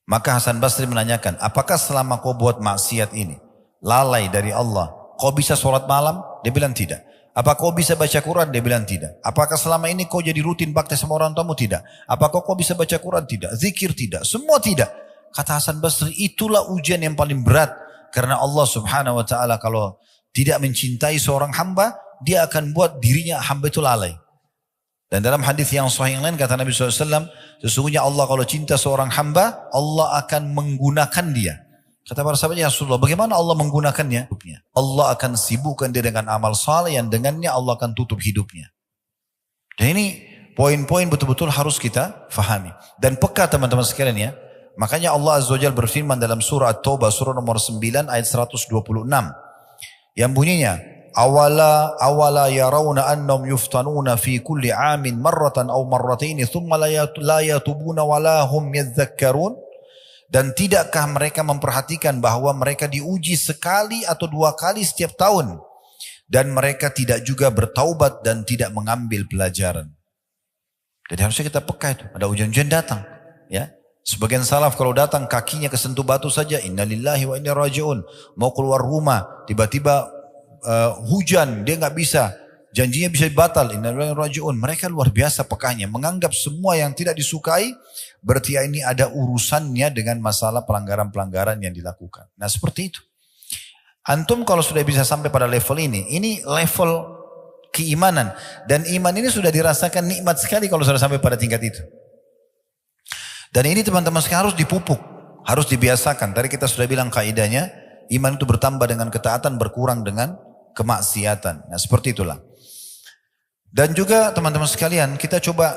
Maka Hasan Basri menanyakan, apakah selama kau buat maksiat ini, lalai dari Allah, kau bisa sholat malam? Dia bilang tidak. Apakah kau bisa baca Quran? Dia bilang tidak. Apakah selama ini kau jadi rutin bakti sama orang tuamu? Tidak. Apakah kau bisa baca Quran? Tidak. Zikir? Tidak. Semua tidak. Kata Hasan Basri, itulah ujian yang paling berat. Karena Allah Subhanahu wa ta'ala kalau tidak mencintai seorang hamba, dia akan buat dirinya hamba itu lalai. Dan dalam hadis yang sahih yang lain kata Nabi SAW, sesungguhnya Allah kalau cinta seorang hamba, Allah akan menggunakan dia. Kata para sahabat, ya Rasulullah, bagaimana Allah menggunakannya? Allah akan sibukkan dia dengan amal saleh yang dengannya Allah akan tutup hidupnya. Dan ini poin-poin betul-betul harus kita fahami. Dan peka teman-teman sekalian ya. Makanya Allah Azza wa Jalla berfirman dalam surah At-Taubah, surah nomor 9 ayat 126. Yang bunyinya, awala yarawna annahum yuftanuna fi kulli amin marratan aw marrataini thumma la yatubuna wala hum yadhakkarun. Dan tidakkah mereka memperhatikan bahwa mereka diuji sekali atau 2 kali setiap tahun, dan mereka tidak juga bertaubat dan tidak mengambil pelajaran. Jadi harusnya kita peka itu, ada ujian-ujian datang ya. Sebagian salaf kalau datang kakinya kesentuh batu saja, innalillahi wa inna raji'un, mau keluar rumah tiba-tiba hujan, dia nggak bisa, janjinya bisa batal, innalillahi wa inna raji'un. Mereka luar biasa pekahnya, menganggap semua yang tidak disukai berarti ini ada urusannya dengan masalah pelanggaran-pelanggaran yang dilakukan. Nah seperti itu. Antum kalau sudah bisa sampai pada level ini level keimanan. Dan iman ini sudah dirasakan nikmat sekali kalau sudah sampai pada tingkat itu. Dan ini teman-teman sekarang harus dipupuk, harus dibiasakan. Tadi kita sudah bilang kaidahnya, iman itu bertambah dengan ketaatan, berkurang dengan kemaksiatan. Nah seperti itulah. Dan juga teman-teman sekalian, kita coba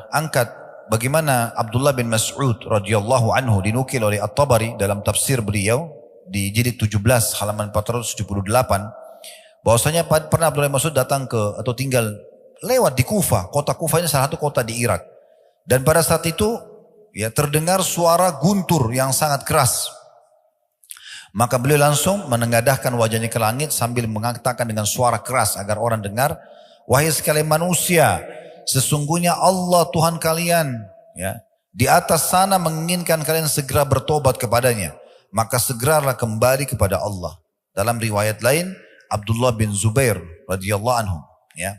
angkat bagaimana Abdullah bin Mas'ud radhiyallahu anhu dinukil oleh At-Tabari dalam tafsir beliau di jilid 17 halaman 478 bahwasanya pernah Abdullah bin Mas'ud datang ke atau tinggal lewat di Kufah. Kota Kufah ini salah satu kota di Irak. Dan pada saat itu ya terdengar suara guntur yang sangat keras. Maka beliau langsung menengadahkan wajahnya ke langit sambil mengatakan dengan suara keras agar orang dengar, wahai sekalian manusia, sesungguhnya Allah Tuhan kalian ya di atas sana menginginkan kalian segera bertobat kepadanya, maka segeralah kembali kepada Allah. Dalam riwayat lain Abdullah bin Zubair radhiyallahu anhu ya.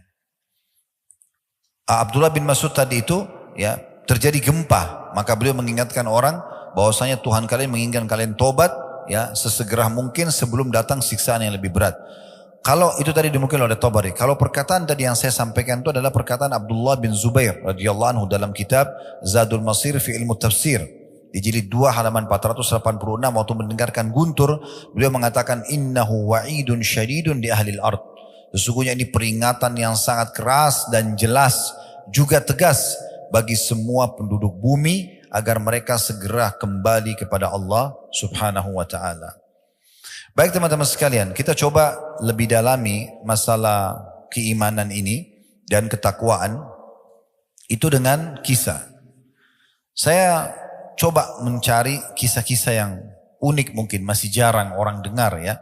Abdullah bin Mas'ud tadi itu ya terjadi gempa, maka beliau mengingatkan orang bahwasanya Tuhan kalian menginginkan kalian tobat ya sesegera mungkin sebelum datang siksaan yang lebih berat. Kalau itu tadi dimungkin oleh Tabari. Kalau perkataan tadi yang saya sampaikan itu adalah perkataan Abdullah bin Zubair radhiyallahu anhu dalam kitab Zadul Masir fi Ilmu Tafsir di jilid 2 halaman 486 waktu mendengarkan guntur beliau mengatakan innahu wa'idun syadidun di ahlil ard. Sesungguhnya ini peringatan yang sangat keras dan jelas juga tegas bagi semua penduduk bumi agar mereka segera kembali kepada Allah Subhanahu wa taala. Baik teman-teman sekalian, kita coba lebih dalami masalah keimanan ini dan ketakwaan itu dengan kisah. Saya coba mencari kisah-kisah yang unik mungkin masih jarang orang dengar ya.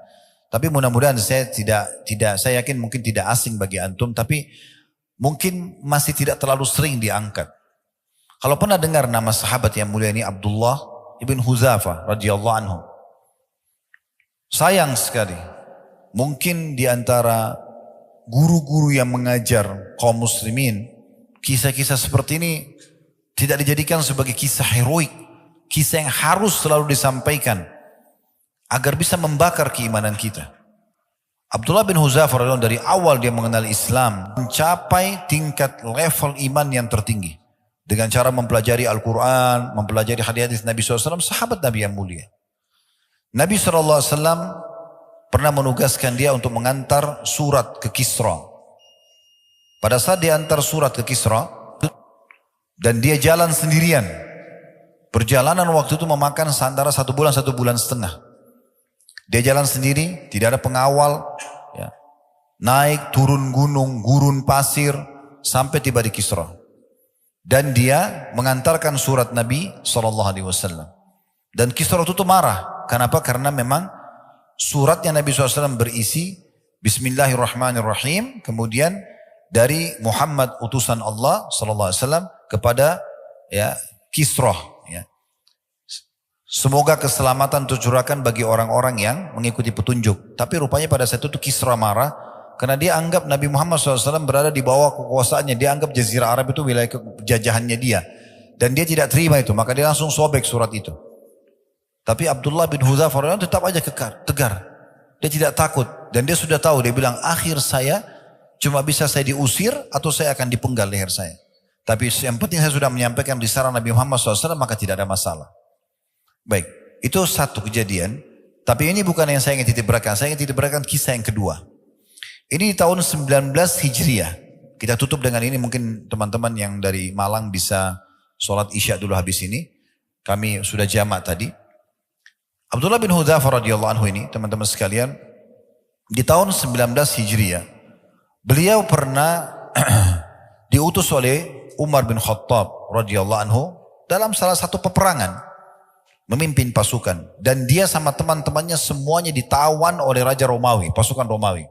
Tapi mudah-mudahan saya saya yakin mungkin tidak asing bagi antum, tapi mungkin masih tidak terlalu sering diangkat. Kalau pernah dengar nama sahabat yang mulia ini Abdullah ibn Huzafah radhiyallahu anhu. Sayang sekali, mungkin di antara guru-guru yang mengajar kaum muslimin, kisah-kisah seperti ini tidak dijadikan sebagai kisah heroik, kisah yang harus selalu disampaikan agar bisa membakar keimanan kita. Abdullah bin Huzafah radhiyallahu anhu dari awal dia mengenal Islam, mencapai tingkat level iman yang tertinggi. Dengan cara mempelajari Al-Quran, mempelajari hadis Nabi SAW, sahabat Nabi yang mulia. Nabi SAW pernah menugaskan dia untuk mengantar surat ke Kisra. Pada saat dia antar surat ke Kisra, dan dia jalan sendirian. Perjalanan waktu itu memakan antara 1 bulan setengah. Dia jalan sendiri, tidak ada pengawal. Ya. Naik, turun gunung, gurun pasir, sampai tiba di Kisra. Dan dia mengantarkan surat Nabi SAW. Dan Kisra itu marah. Kenapa? Karena memang suratnya Nabi SAW berisi Bismillahirrahmanirrahim. Kemudian dari Muhammad utusan Allah SAW kepada ya Kisra. Ya. Semoga keselamatan tercurahkan bagi orang-orang yang mengikuti petunjuk. Tapi rupanya pada saat itu Kisra marah. Karena dia anggap Nabi Muhammad SAW berada di bawah kekuasaannya. Dia anggap Jazirah Arab itu wilayah penjajahannya dia. Dan dia tidak terima itu. Maka dia langsung sobek surat itu. Tapi Abdullah bin Huzafah tetap aja tegar. Dia tidak takut. Dan dia sudah tahu. Dia bilang akhir saya cuma bisa saya diusir atau saya akan dipenggal leher saya. Tapi yang penting saya sudah menyampaikan risalah Nabi Muhammad SAW maka tidak ada masalah. Baik. Itu satu kejadian. Tapi ini bukan yang saya ingin titip-berakan. Saya ingin titip-berakan kisah yang kedua. Ini di tahun 19 Hijriah. Kita tutup dengan ini. Mungkin teman-teman yang dari Malang bisa sholat isya dulu habis ini. Kami sudah jamak tadi. Abdullah bin Huzafah radhiyallahu anhu ini, teman-teman sekalian, di tahun 19 Hijriah, beliau pernah diutus oleh Umar bin Khattab radhiyallahu anhu dalam salah satu peperangan, memimpin pasukan, dan dia sama teman-temannya semuanya ditawan oleh Raja Romawi, pasukan Romawi,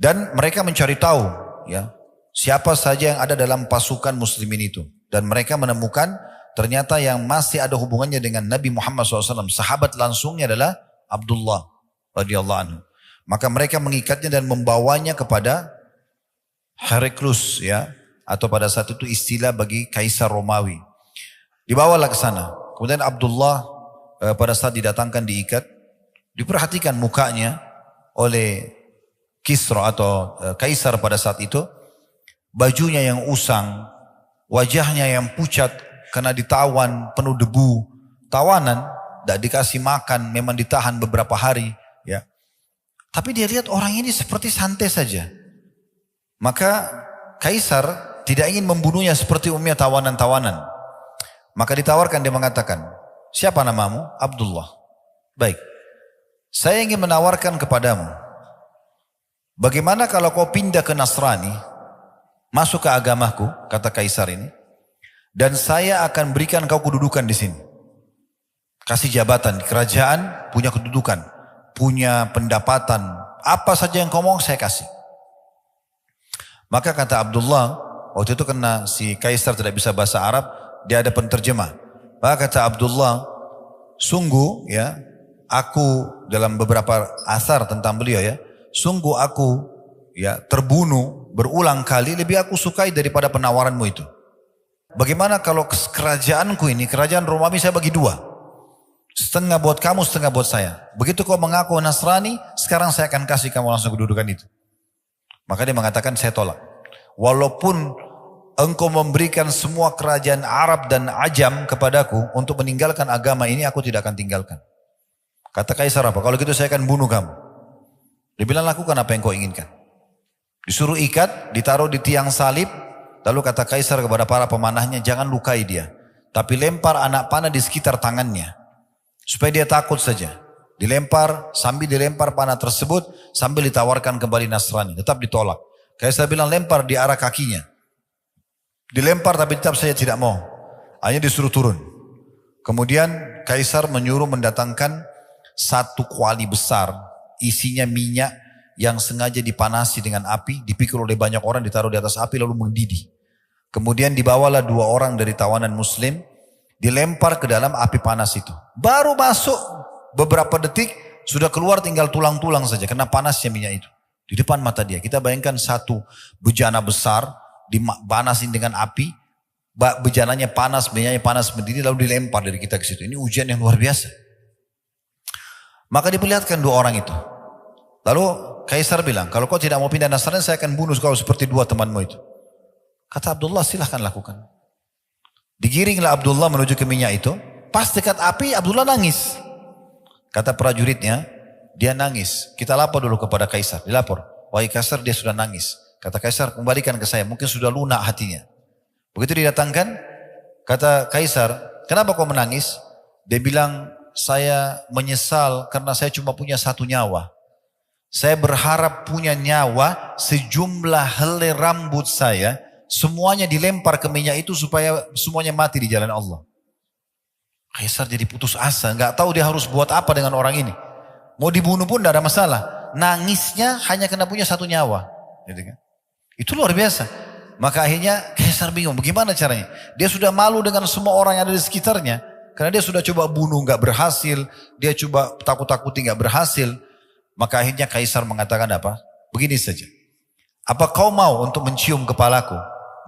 dan mereka mencari tahu, ya, siapa saja yang ada dalam pasukan muslimin itu, dan mereka menemukan ternyata yang masih ada hubungannya dengan Nabi Muhammad SAW. Sahabat langsungnya adalah Abdullah radhiyallahu anhu. Maka mereka mengikatnya dan membawanya kepada Heraklius, ya, atau pada saat itu istilah bagi Kaisar Romawi. Dibawalah ke sana. Kemudian Abdullah pada saat didatangkan diikat, diperhatikan mukanya oleh Kisra atau Kaisar pada saat itu, bajunya yang usang, wajahnya yang pucat karena ditawan penuh debu, tawanan, tidak dikasih makan, memang ditahan beberapa hari, ya. Tapi dia lihat orang ini seperti santai saja. Maka Kaisar tidak ingin membunuhnya seperti umumnya tawanan-tawanan. Maka ditawarkan, dia mengatakan, siapa namamu? Abdullah. Baik, saya ingin menawarkan kepadamu, bagaimana kalau kau pindah ke Nasrani, masuk ke agamaku, kata Kaisar ini, dan saya akan berikan kau kedudukan di sini. Kasih jabatan di kerajaan, punya kedudukan, punya pendapatan, apa saja yang kau mau saya kasih. Maka kata Abdullah, waktu itu karena si Kaisar tidak bisa bahasa Arab, dia ada penterjemah. Maka kata Abdullah, sungguh ya, aku dalam beberapa asar tentang beliau ya, sungguh aku ya terbunuh berulang kali, lebih aku sukai daripada penawaranmu itu. Bagaimana kalau kerajaanku ini, kerajaan Romawi saya bagi dua. Setengah buat kamu, setengah buat saya. Begitu kau mengaku Nasrani, sekarang saya akan kasih kamu langsung kedudukan itu. Maka dia mengatakan, saya tolak. Walaupun engkau memberikan semua kerajaan Arab dan Ajam kepadaku untuk meninggalkan agama ini, aku tidak akan tinggalkan. Kata Kaisar apa? Kalau gitu saya akan bunuh kamu. Dia bilang, lakukan apa yang kau inginkan. Disuruh ikat, ditaruh di tiang salib. Lalu kata Kaisar kepada para pemanahnya, jangan lukai dia, tapi lempar anak panah di sekitar tangannya. Supaya dia takut saja. Dilempar, sambil dilempar panah tersebut, sambil ditawarkan kembali Nasrani. Tetap ditolak. Kaisar bilang lempar di arah kakinya. Dilempar tapi tetap saya tidak mau. Hanya disuruh turun. Kemudian Kaisar menyuruh mendatangkan satu kuali besar. Isinya minyak yang sengaja dipanasi dengan api. Dipikul oleh banyak orang, ditaruh di atas api lalu mendidih. Kemudian dibawalah 2 orang dari tawanan muslim. Dilempar ke dalam api panas itu. Baru masuk beberapa detik sudah keluar tinggal tulang-tulang saja karena panasnya minyak itu. Di depan mata dia. Kita bayangkan satu bejana besar dipanasin dengan api. Bejananya panas, minyaknya panas mendidih lalu dilempar dari kita ke situ. Ini ujian yang luar biasa. Maka diperlihatkan 2 orang itu. Lalu Kaisar bilang, kalau kau tidak mau pindah Nasrani saya akan bunuh kau seperti 2 temanmu itu. Kata Abdullah, silahkan lakukan. Digiringlah Abdullah menuju ke minyak itu. Pas dekat api Abdullah nangis. Kata prajuritnya, dia nangis. Kita lapor dulu kepada Kaisar. Dilapor, wahai Kaisar dia sudah nangis. Kata Kaisar, kembalikan ke saya. Mungkin sudah lunak hatinya. Begitu didatangkan, kata Kaisar, kenapa kau menangis? Dia bilang, saya menyesal karena saya cuma punya 1 nyawa. Saya berharap punya nyawa sejumlah helai rambut saya. Semuanya dilempar ke minyak itu supaya semuanya mati di jalan Allah. Kaisar jadi putus asa. Nggak tahu dia harus buat apa dengan orang ini. Mau dibunuh pun tidak ada masalah. Nangisnya hanya karena punya 1 nyawa. Gitu kan? Itu luar biasa. Maka akhirnya Kaisar bingung. Bagaimana caranya? Dia sudah malu dengan semua orang yang ada di sekitarnya. Karena dia sudah coba bunuh nggak berhasil. Dia coba takut-takuti nggak berhasil. Maka akhirnya Kaisar mengatakan apa? Begini saja. Apa kau mau untuk mencium kepalaku?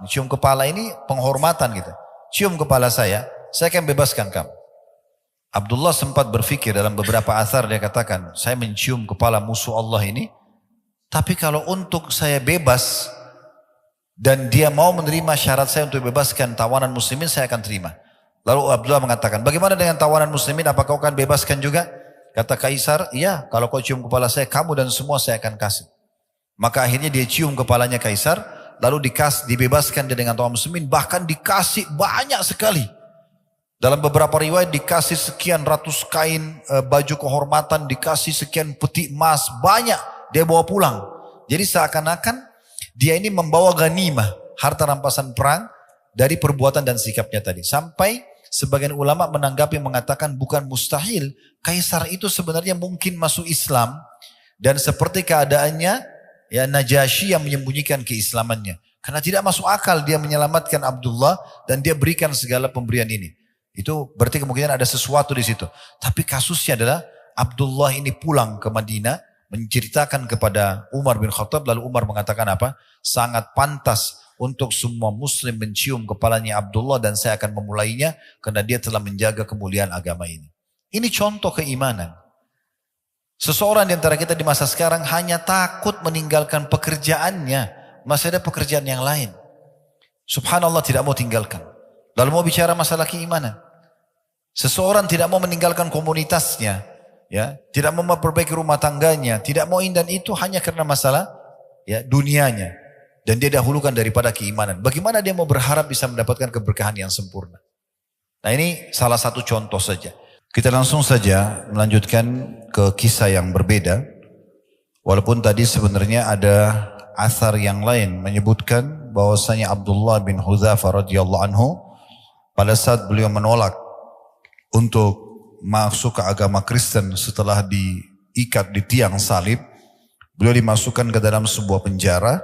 Mencium kepala ini penghormatan gitu. Cium kepala saya akan bebaskan kamu. Abdullah sempat berpikir dalam beberapa asar dia katakan, saya mencium kepala musuh Allah ini, tapi kalau untuk saya bebas dan dia mau menerima syarat saya untuk bebaskan tawanan muslimin, saya akan terima. Lalu Abdullah mengatakan, bagaimana dengan tawanan muslimin, apa kau akan bebaskan juga? Kata Kaisar, iya, kalau kau cium kepala saya, kamu dan semua saya akan kasih. Maka akhirnya dia cium kepalanya Kaisar, lalu dibebaskan dia dengan tawanan muslimin, bahkan dikasih banyak sekali. Dalam beberapa riwayat dikasih sekian ratus kain baju kehormatan, dikasih sekian peti emas, banyak dia bawa pulang. Jadi seakan-akan dia ini membawa ghanimah, harta rampasan perang dari perbuatan dan sikapnya tadi. Sampai sebagian ulama menanggapi mengatakan bukan mustahil, Kaisar itu sebenarnya mungkin masuk Islam dan seperti keadaannya ya Najasyi yang menyembunyikan keislamannya. Karena tidak masuk akal dia menyelamatkan Abdullah dan dia berikan segala pemberian ini. Itu berarti kemungkinan ada sesuatu di situ. Tapi kasusnya adalah Abdullah ini pulang ke Madinah menceritakan kepada Umar bin Khattab, lalu Umar mengatakan apa? Sangat pantas untuk semua muslim mencium kepalanya Abdullah dan saya akan memulainya karena dia telah menjaga kemuliaan agama ini. Ini contoh keimanan. Seseorang di antara kita di masa sekarang hanya takut meninggalkan pekerjaannya. Masih ada pekerjaan yang lain. Subhanallah, tidak mau tinggalkan. Lalu mau bicara masalah keimanan. Seseorang tidak mau meninggalkan komunitasnya, ya, tidak mau memperbaiki rumah tangganya, tidak mau ini dan itu hanya karena masalah ya dunianya, dan dia dahulukan daripada keimanan. Bagaimana dia mau berharap bisa mendapatkan keberkahan yang sempurna? Nah, ini salah satu contoh saja. Kita langsung saja melanjutkan ke kisah yang berbeda. Walaupun tadi sebenarnya ada athar yang lain menyebutkan bahwasanya Abdullah bin Hudzafah radhiyallahu anhu pada saat beliau menolak untuk masuk ke agama Kristen setelah diikat di tiang salib, beliau dimasukkan ke dalam sebuah penjara,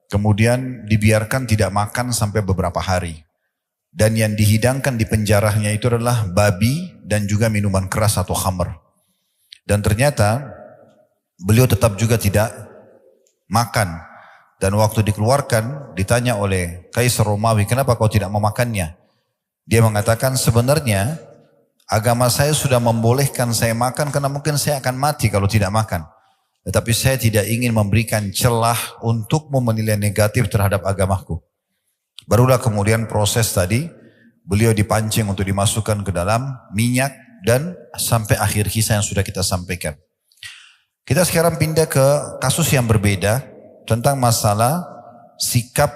kemudian dibiarkan tidak makan sampai beberapa hari. Dan yang dihidangkan di penjaranya itu adalah babi dan juga minuman keras atau khamr. Dan ternyata beliau tetap juga tidak makan. Dan waktu dikeluarkan ditanya oleh Kaisar Romawi, kenapa kau tidak memakannya? Dia mengatakan sebenarnya agama saya sudah membolehkan saya makan karena mungkin saya akan mati kalau tidak makan. Tetapi saya tidak ingin memberikan celah untukmu menilai negatif terhadap agamaku. Barulah kemudian proses tadi, beliau dipancing untuk dimasukkan ke dalam minyak dan sampai akhir kisah yang sudah kita sampaikan. Kita sekarang pindah ke kasus yang berbeda tentang masalah sikap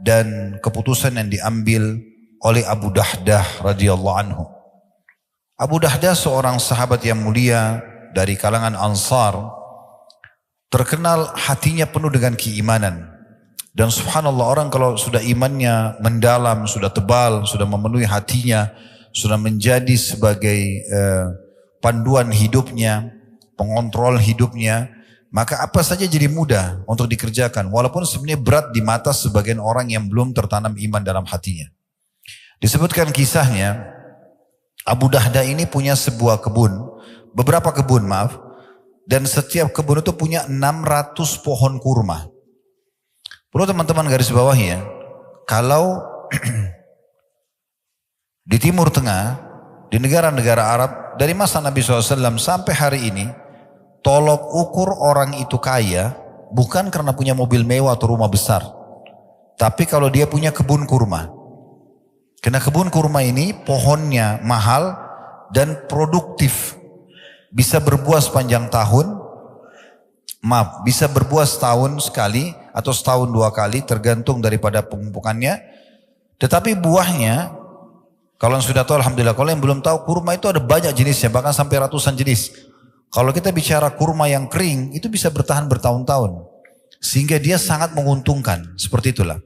dan keputusan yang diambil oleh Abu Dahdah radhiyallahu anhu. Abu Dahdah seorang sahabat yang mulia dari kalangan Ansar, terkenal hatinya penuh dengan keimanan. Dan subhanallah, orang kalau sudah imannya mendalam, sudah tebal, sudah memenuhi hatinya, sudah menjadi sebagai panduan hidupnya, pengontrol hidupnya, maka apa saja jadi mudah untuk dikerjakan. Walaupun sebenarnya berat di mata sebagian orang yang belum tertanam iman dalam hatinya. Disebutkan kisahnya, Abu Dahdah ini punya sebuah kebun, beberapa kebun maaf, dan setiap kebun itu punya 600 pohon kurma. Perlu teman-teman garis bawahi ya, kalau di Timur Tengah, di negara-negara Arab, dari masa Nabi SAW sampai hari ini, tolok ukur orang itu kaya, bukan karena punya mobil mewah atau rumah besar, tapi kalau dia punya kebun kurma. Karena kebun kurma ini pohonnya mahal dan produktif. Bisa berbuah sepanjang tahun. Maaf, bisa berbuah setahun sekali atau setahun 2 kali tergantung daripada pemumpukannya. Tetapi buahnya, kalau yang sudah tahu alhamdulillah, kalau yang belum tahu kurma itu ada banyak jenisnya, bahkan sampai ratusan jenis. Kalau kita bicara kurma yang kering, itu bisa bertahan bertahun-tahun. Sehingga dia sangat menguntungkan, seperti itulah.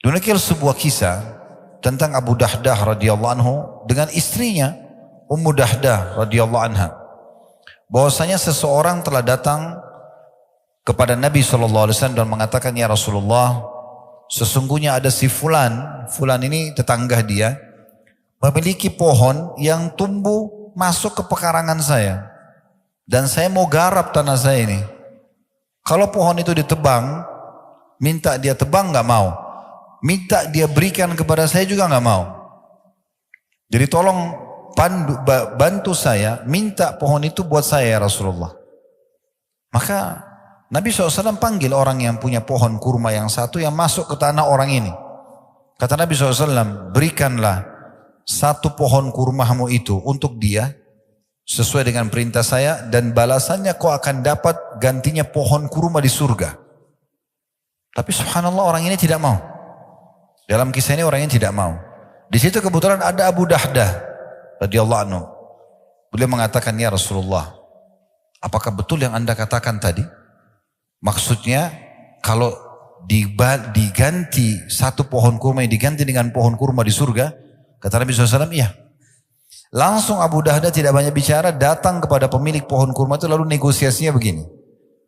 Demikian sebuah kisah tentang Abu Dahdah radhiyallahu anhu dengan istrinya Ummu Dahdah radhiyallahu anha. Bahwasanya seseorang telah datang kepada Nabi SAW dan mengatakan, ya Rasulullah, sesungguhnya ada si fulan ini tetangga dia, memiliki pohon yang tumbuh masuk ke pekarangan saya. Dan saya mau garap tanah saya ini. Kalau pohon itu ditebang, minta dia tebang gak mau. Minta dia berikan kepada saya juga gak mau. Jadi tolong bantu saya, minta pohon itu buat saya ya Rasulullah. Maka Nabi SAW panggil orang yang punya pohon kurma yang satu yang masuk ke tanah orang ini. Kata Nabi SAW, berikanlah satu pohon kurmamu itu untuk dia sesuai dengan perintah saya, dan balasannya kau akan dapat gantinya pohon kurma di surga. Tapi subhanallah, orang ini tidak mau. Dalam kisah ini orang ini tidak mau. Di situ kebetulan ada Abu Dahdah radhiyallahu anhu. Beliau mengatakan, ya Rasulullah, apakah betul yang anda katakan tadi? Maksudnya kalau diganti satu pohon kurma diganti dengan pohon kurma di surga? Kata Nabi SAW, iya. Langsung Abu Dahdah tidak banyak bicara, datang kepada pemilik pohon kurma itu, lalu negosiasinya begini.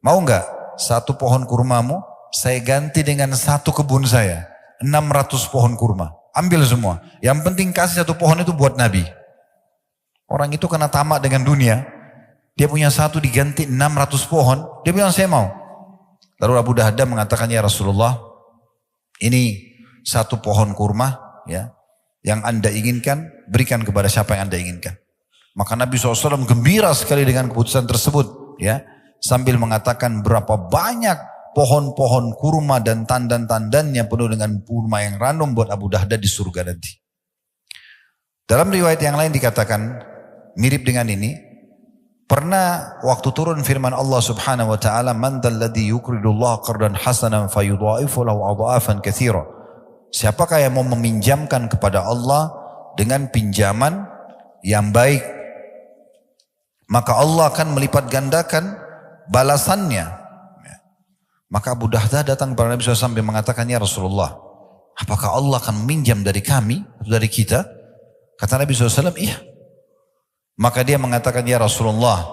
Mau enggak satu pohon kurmamu saya ganti dengan satu kebun saya, 600 pohon kurma. Ambil semua. Yang penting kasih satu pohon itu buat Nabi. Orang itu kena tamak dengan dunia. Dia punya satu diganti 600 pohon. Dia bilang saya mau. Lalu Abu Dahdah mengatakan, ya Rasulullah, ini satu pohon kurma ya, yang anda inginkan, berikan kepada siapa yang anda inginkan. Maka Nabi SAW gembira sekali dengan keputusan tersebut, ya, sambil mengatakan berapa banyak pohon-pohon kurma dan tandan-tandannya penuh dengan kurma yang ranum buat Abu Dahdah di surga nanti. Dalam riwayat yang lain dikatakan mirip dengan ini, pernah waktu turun firman Allah Subhanahu wa taala, "Man dzalladzi yuqridullaha qardan hasanan fayudha'ifu lahu adha'afan katsira." Siapakah yang mau meminjamkan kepada Allah dengan pinjaman yang baik, maka Allah akan melipat gandakan balasannya. Maka Abu Dahdah datang kepada Nabi SAW sambil mengatakan, "Ya Rasulullah, apakah Allah akan meminjam dari kami atau dari kita?" Kata Nabi SAW, "Iya." Maka dia mengatakan, "Ya Rasulullah,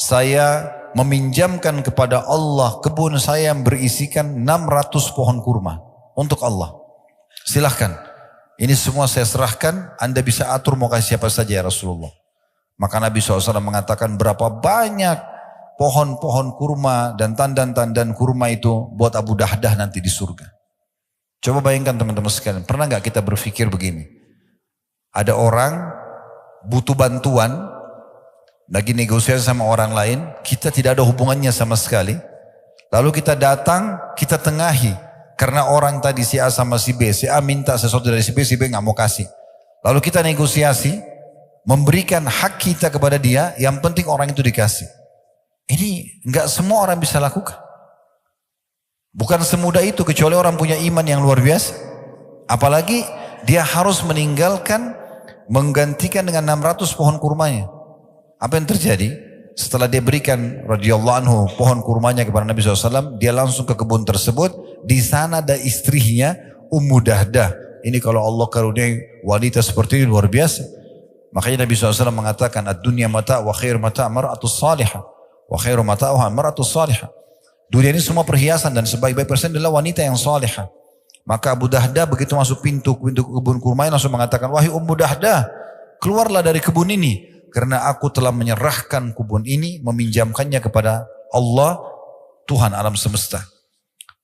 saya meminjamkan kepada Allah kebun saya yang berisikan 600 pohon kurma untuk Allah. Silahkan, ini semua saya serahkan, Anda bisa atur mau kasih siapa saja ya Rasulullah." Maka Nabi SAW mengatakan berapa banyak pohon-pohon kurma dan tandan-tandan kurma itu buat Abu Dahdah nanti di surga. Coba bayangkan teman-teman sekalian, pernah gak kita berpikir begini? Ada orang butuh bantuan, lagi negosiasi sama orang lain, kita tidak ada hubungannya sama sekali. Lalu kita datang, kita tengahi. Karena orang tadi si A sama si B, si A minta sesuatu dari si B gak mau kasih. Lalu kita negosiasi, memberikan hak kita kepada dia, yang penting orang itu dikasih. Ini gak semua orang bisa lakukan. Bukan semudah itu kecuali orang punya iman yang luar biasa. Apalagi dia harus meninggalkan, menggantikan dengan 600 pohon kurmanya. Apa yang terjadi? Setelah dia berikan radhiyallahu anhu pohon kurmanya kepada Nabi SAW, dia langsung ke kebun tersebut. Di sana ada istrinya Ummu Dahdah. Ini kalau Allah karuniai wanita seperti ini luar biasa. Makanya Nabi SAW mengatakan, "Ad-dunya mata' wa khair mata' mar'atus salihah wa khairu mata'uha mar'atus salihah." Dunia ini semua perhiasan dan sebaik-baik persen adalah wanita yang salihah. Maka Abu Dahdah begitu masuk pintu kebun kurmanya langsung mengatakan, "Wahai Ummu Dahdah, keluarlah dari kebun ini. Karena aku telah menyerahkan kebun ini, meminjamkannya kepada Allah, Tuhan alam semesta."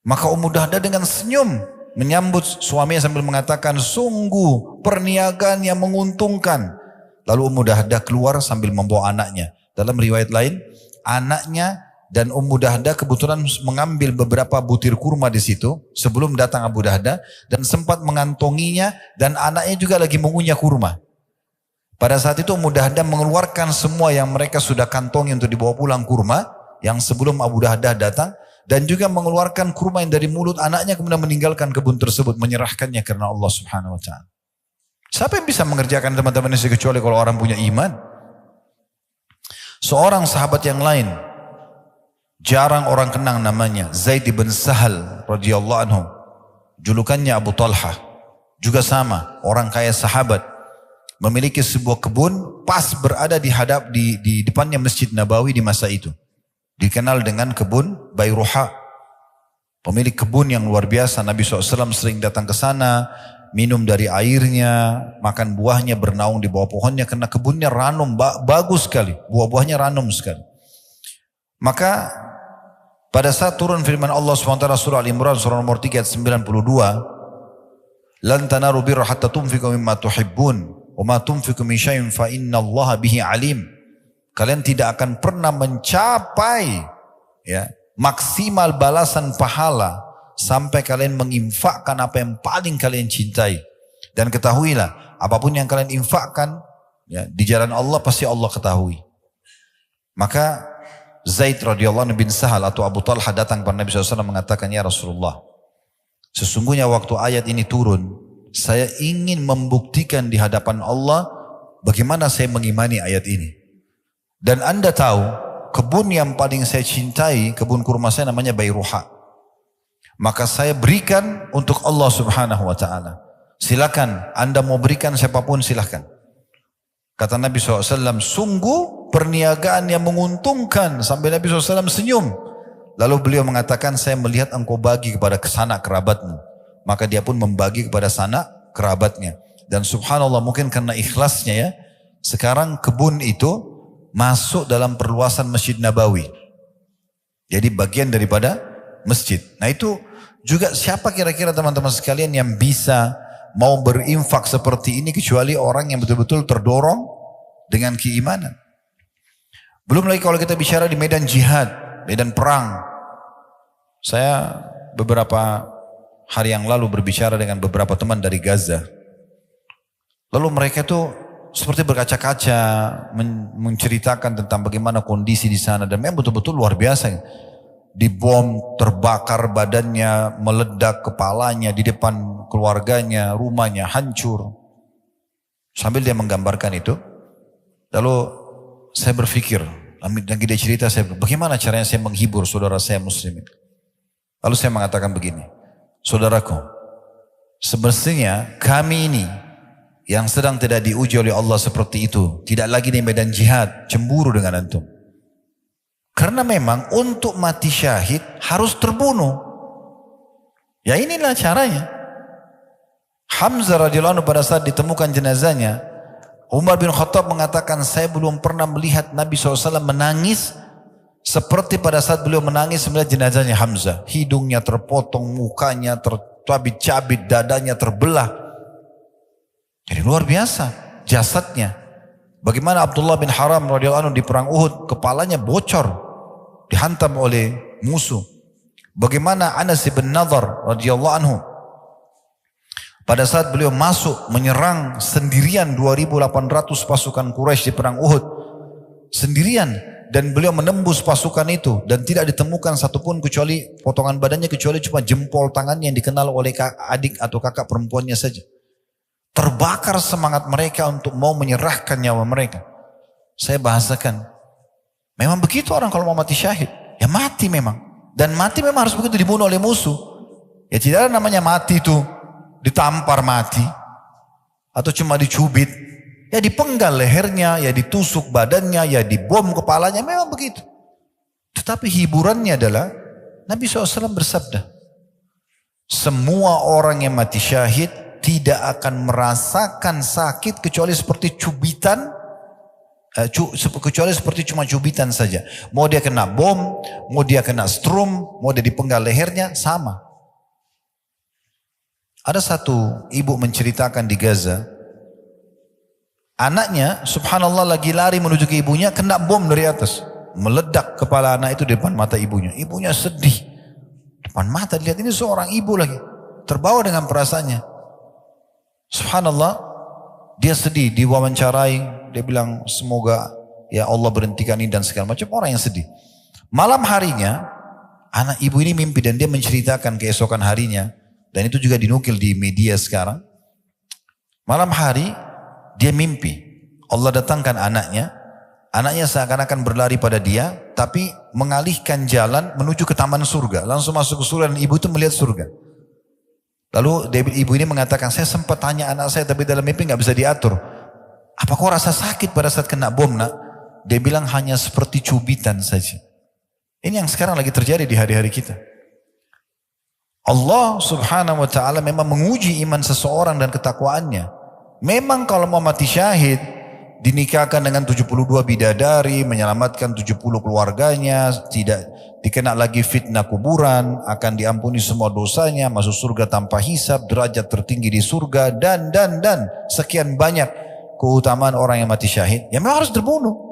Maka Ummu Dahdah dengan senyum menyambut suaminya sambil mengatakan, "Sungguh perniagaan yang menguntungkan." Lalu Ummu Dahdah keluar sambil membawa anaknya. Dalam riwayat lain, anaknya dan Ummu Dahdah kebetulan mengambil beberapa butir kurma di situ sebelum datang Abu Dahdah dan sempat mengantonginya, dan anaknya juga lagi mengunyah kurma. Pada saat itu Ummu Dahdah mengeluarkan semua yang mereka sudah kantongi untuk dibawa pulang kurma yang sebelum Abu Dahdah datang, dan juga mengeluarkan kurma yang dari mulut anaknya, kemudian meninggalkan kebun tersebut, menyerahkannya karena Allah Subhanahu wa taala. Siapa yang bisa mengerjakan teman-teman ini kecuali kalau orang punya iman? Seorang sahabat yang lain, jarang orang kenang namanya, Zaid bin Sahal radhiyallahu anhu. Julukannya Abu Talha. Juga sama, orang kaya sahabat. Memiliki sebuah kebun pas berada di depannya Masjid Nabawi di masa itu. Dikenal dengan kebun Bayruha. Pemilik kebun yang luar biasa. Nabi SAW sering datang ke sana, minum dari airnya, makan buahnya, bernaung di bawah pohonnya, karena kebunnya ranum, bagus sekali. Buah-buahnya ranum sekali. Maka pada saat turun firman Allah SWT surah Al-Imran surah nomor 3 ayat 92, "Lan tanaru birra hatta tunfiqu mimma tuhibbun. Wa ma tunfiqu min syai'in fa innallaha bihi alim." Kalian tidak akan pernah mencapai maksimal balasan pahala sampai kalian menginfakkan apa yang paling kalian cintai. Dan ketahuilah, apapun yang kalian infakkan di jalan Allah pasti Allah ketahui. Maka Zaid radhiyallahu anhu bin Sahal atau Abu Talha datang kepada Nabi SAW mengatakan, "Ya Rasulullah, sesungguhnya waktu ayat ini turun, saya ingin membuktikan di hadapan Allah bagaimana saya mengimani ayat ini. Dan Anda tahu, kebun yang paling saya cintai, kebun kurma saya namanya Bayruha. Maka saya berikan untuk Allah Subhanahu wa taala. Silakan, Anda mau berikan siapapun silakan." Kata Nabi SAW, "Sungguh perniagaan yang menguntungkan." Sampai Nabi SAW senyum. Lalu beliau mengatakan, "Saya melihat engkau bagi kepada sanak kerabatmu." Maka dia pun membagi kepada sanak kerabatnya. Dan subhanallah, mungkin karena ikhlasnya ya, sekarang kebun itu masuk dalam perluasan Masjid Nabawi. Jadi bagian daripada masjid. Nah itu juga siapa kira-kira teman-teman sekalian yang bisa mau berinfak seperti ini kecuali orang yang betul-betul terdorong dengan keimanan. Belum lagi kalau kita bicara di medan jihad, medan perang. Saya beberapa hari yang lalu berbicara dengan beberapa teman dari Gaza. Lalu mereka itu seperti berkaca-kaca menceritakan tentang bagaimana kondisi di sana. Dan memang betul-betul luar biasa. Dibom, terbakar badannya, meledak kepalanya di depan keluarganya, rumahnya hancur. Sambil dia menggambarkan itu. Lalu saya berpikir, lagi dia cerita, bagaimana caranya saya menghibur saudara saya muslimin. Lalu saya mengatakan begini, saudaraku, semestinya kami ini yang sedang tidak diuji oleh Allah seperti itu, tidak lagi di medan jihad, cemburu dengan antum. Karena memang untuk mati syahid harus terbunuh. Ya inilah caranya. Hamzah radhiyallahu anhu pada saat ditemukan jenazahnya, Umar bin Khattab mengatakan, saya belum pernah melihat Nabi SAW menangis seperti pada saat beliau menangis melihat jenazahnya Hamzah. Hidungnya terpotong, mukanya tercabit-cabit, dadanya terbelah. Jadi luar biasa jasadnya. Bagaimana Abdullah bin Haram radhiyallahu anhu di perang Uhud, kepalanya bocor, dihantam oleh musuh. Bagaimana Anas bin Nadhr radhiyallahu anhu pada saat beliau masuk menyerang sendirian 2.800 pasukan Quraisy di perang Uhud sendirian, dan beliau menembus pasukan itu dan tidak ditemukan satupun kecuali potongan badannya, kecuali cuma jempol tangannya yang dikenal oleh adik atau kakak perempuannya saja. Terbakar semangat mereka untuk mau menyerahkan nyawa mereka. Saya bahasakan, memang begitu orang kalau mau mati syahid, ya mati memang. Dan mati memang harus begitu, dibunuh oleh musuh. Ya tidak ada namanya mati itu ditampar mati, atau cuma dicubit. Ya dipenggal lehernya, ya ditusuk badannya, ya dibom kepalanya, memang begitu. Tetapi hiburannya adalah Nabi SAW bersabda, semua orang yang mati syahid tidak akan merasakan sakit kecuali seperti cubitan, kecuali seperti cuma cubitan saja. Mau dia kena bom, mau dia kena strum, mau dia dipenggal lehernya, sama. Ada satu ibu menceritakan di Gaza, anaknya subhanallah lagi lari menuju ke ibunya, kena bom dari atas, meledak kepala anak itu di depan mata ibunya. Ibunya sedih, depan mata lihat, ini seorang ibu lagi, terbawa dengan perasaannya. Subhanallah, dia sedih, diwawancarai, dia bilang semoga ya Allah berhentikan ini dan segala macam, orang yang sedih. Malam harinya anak ibu ini mimpi dan dia menceritakan keesokan harinya, dan itu juga dinukil di media sekarang. Malam hari dia mimpi Allah datangkan anaknya, anaknya seakan-akan berlari pada dia, tapi mengalihkan jalan menuju ke taman surga, langsung masuk ke surga, dan ibu itu melihat surga. Lalu ibu ini mengatakan, saya sempat tanya anak saya tapi dalam mimpi nggak bisa diatur. Apa kau rasa sakit pada saat kena bom nak? Dia bilang hanya seperti cubitan saja. Ini yang sekarang lagi terjadi di hari-hari kita. Allah subhanahu wa ta'ala memang menguji iman seseorang dan ketakwaannya. Memang kalau mau mati syahid, dinikahkan dengan 72 bidadari, menyelamatkan 70 keluarganya, tidak dikena lagi fitnah kuburan, akan diampuni semua dosanya, masuk surga tanpa hisab, derajat tertinggi di surga, dan sekian banyak keutamaan orang yang mati syahid. Ya memang harus terbunuh.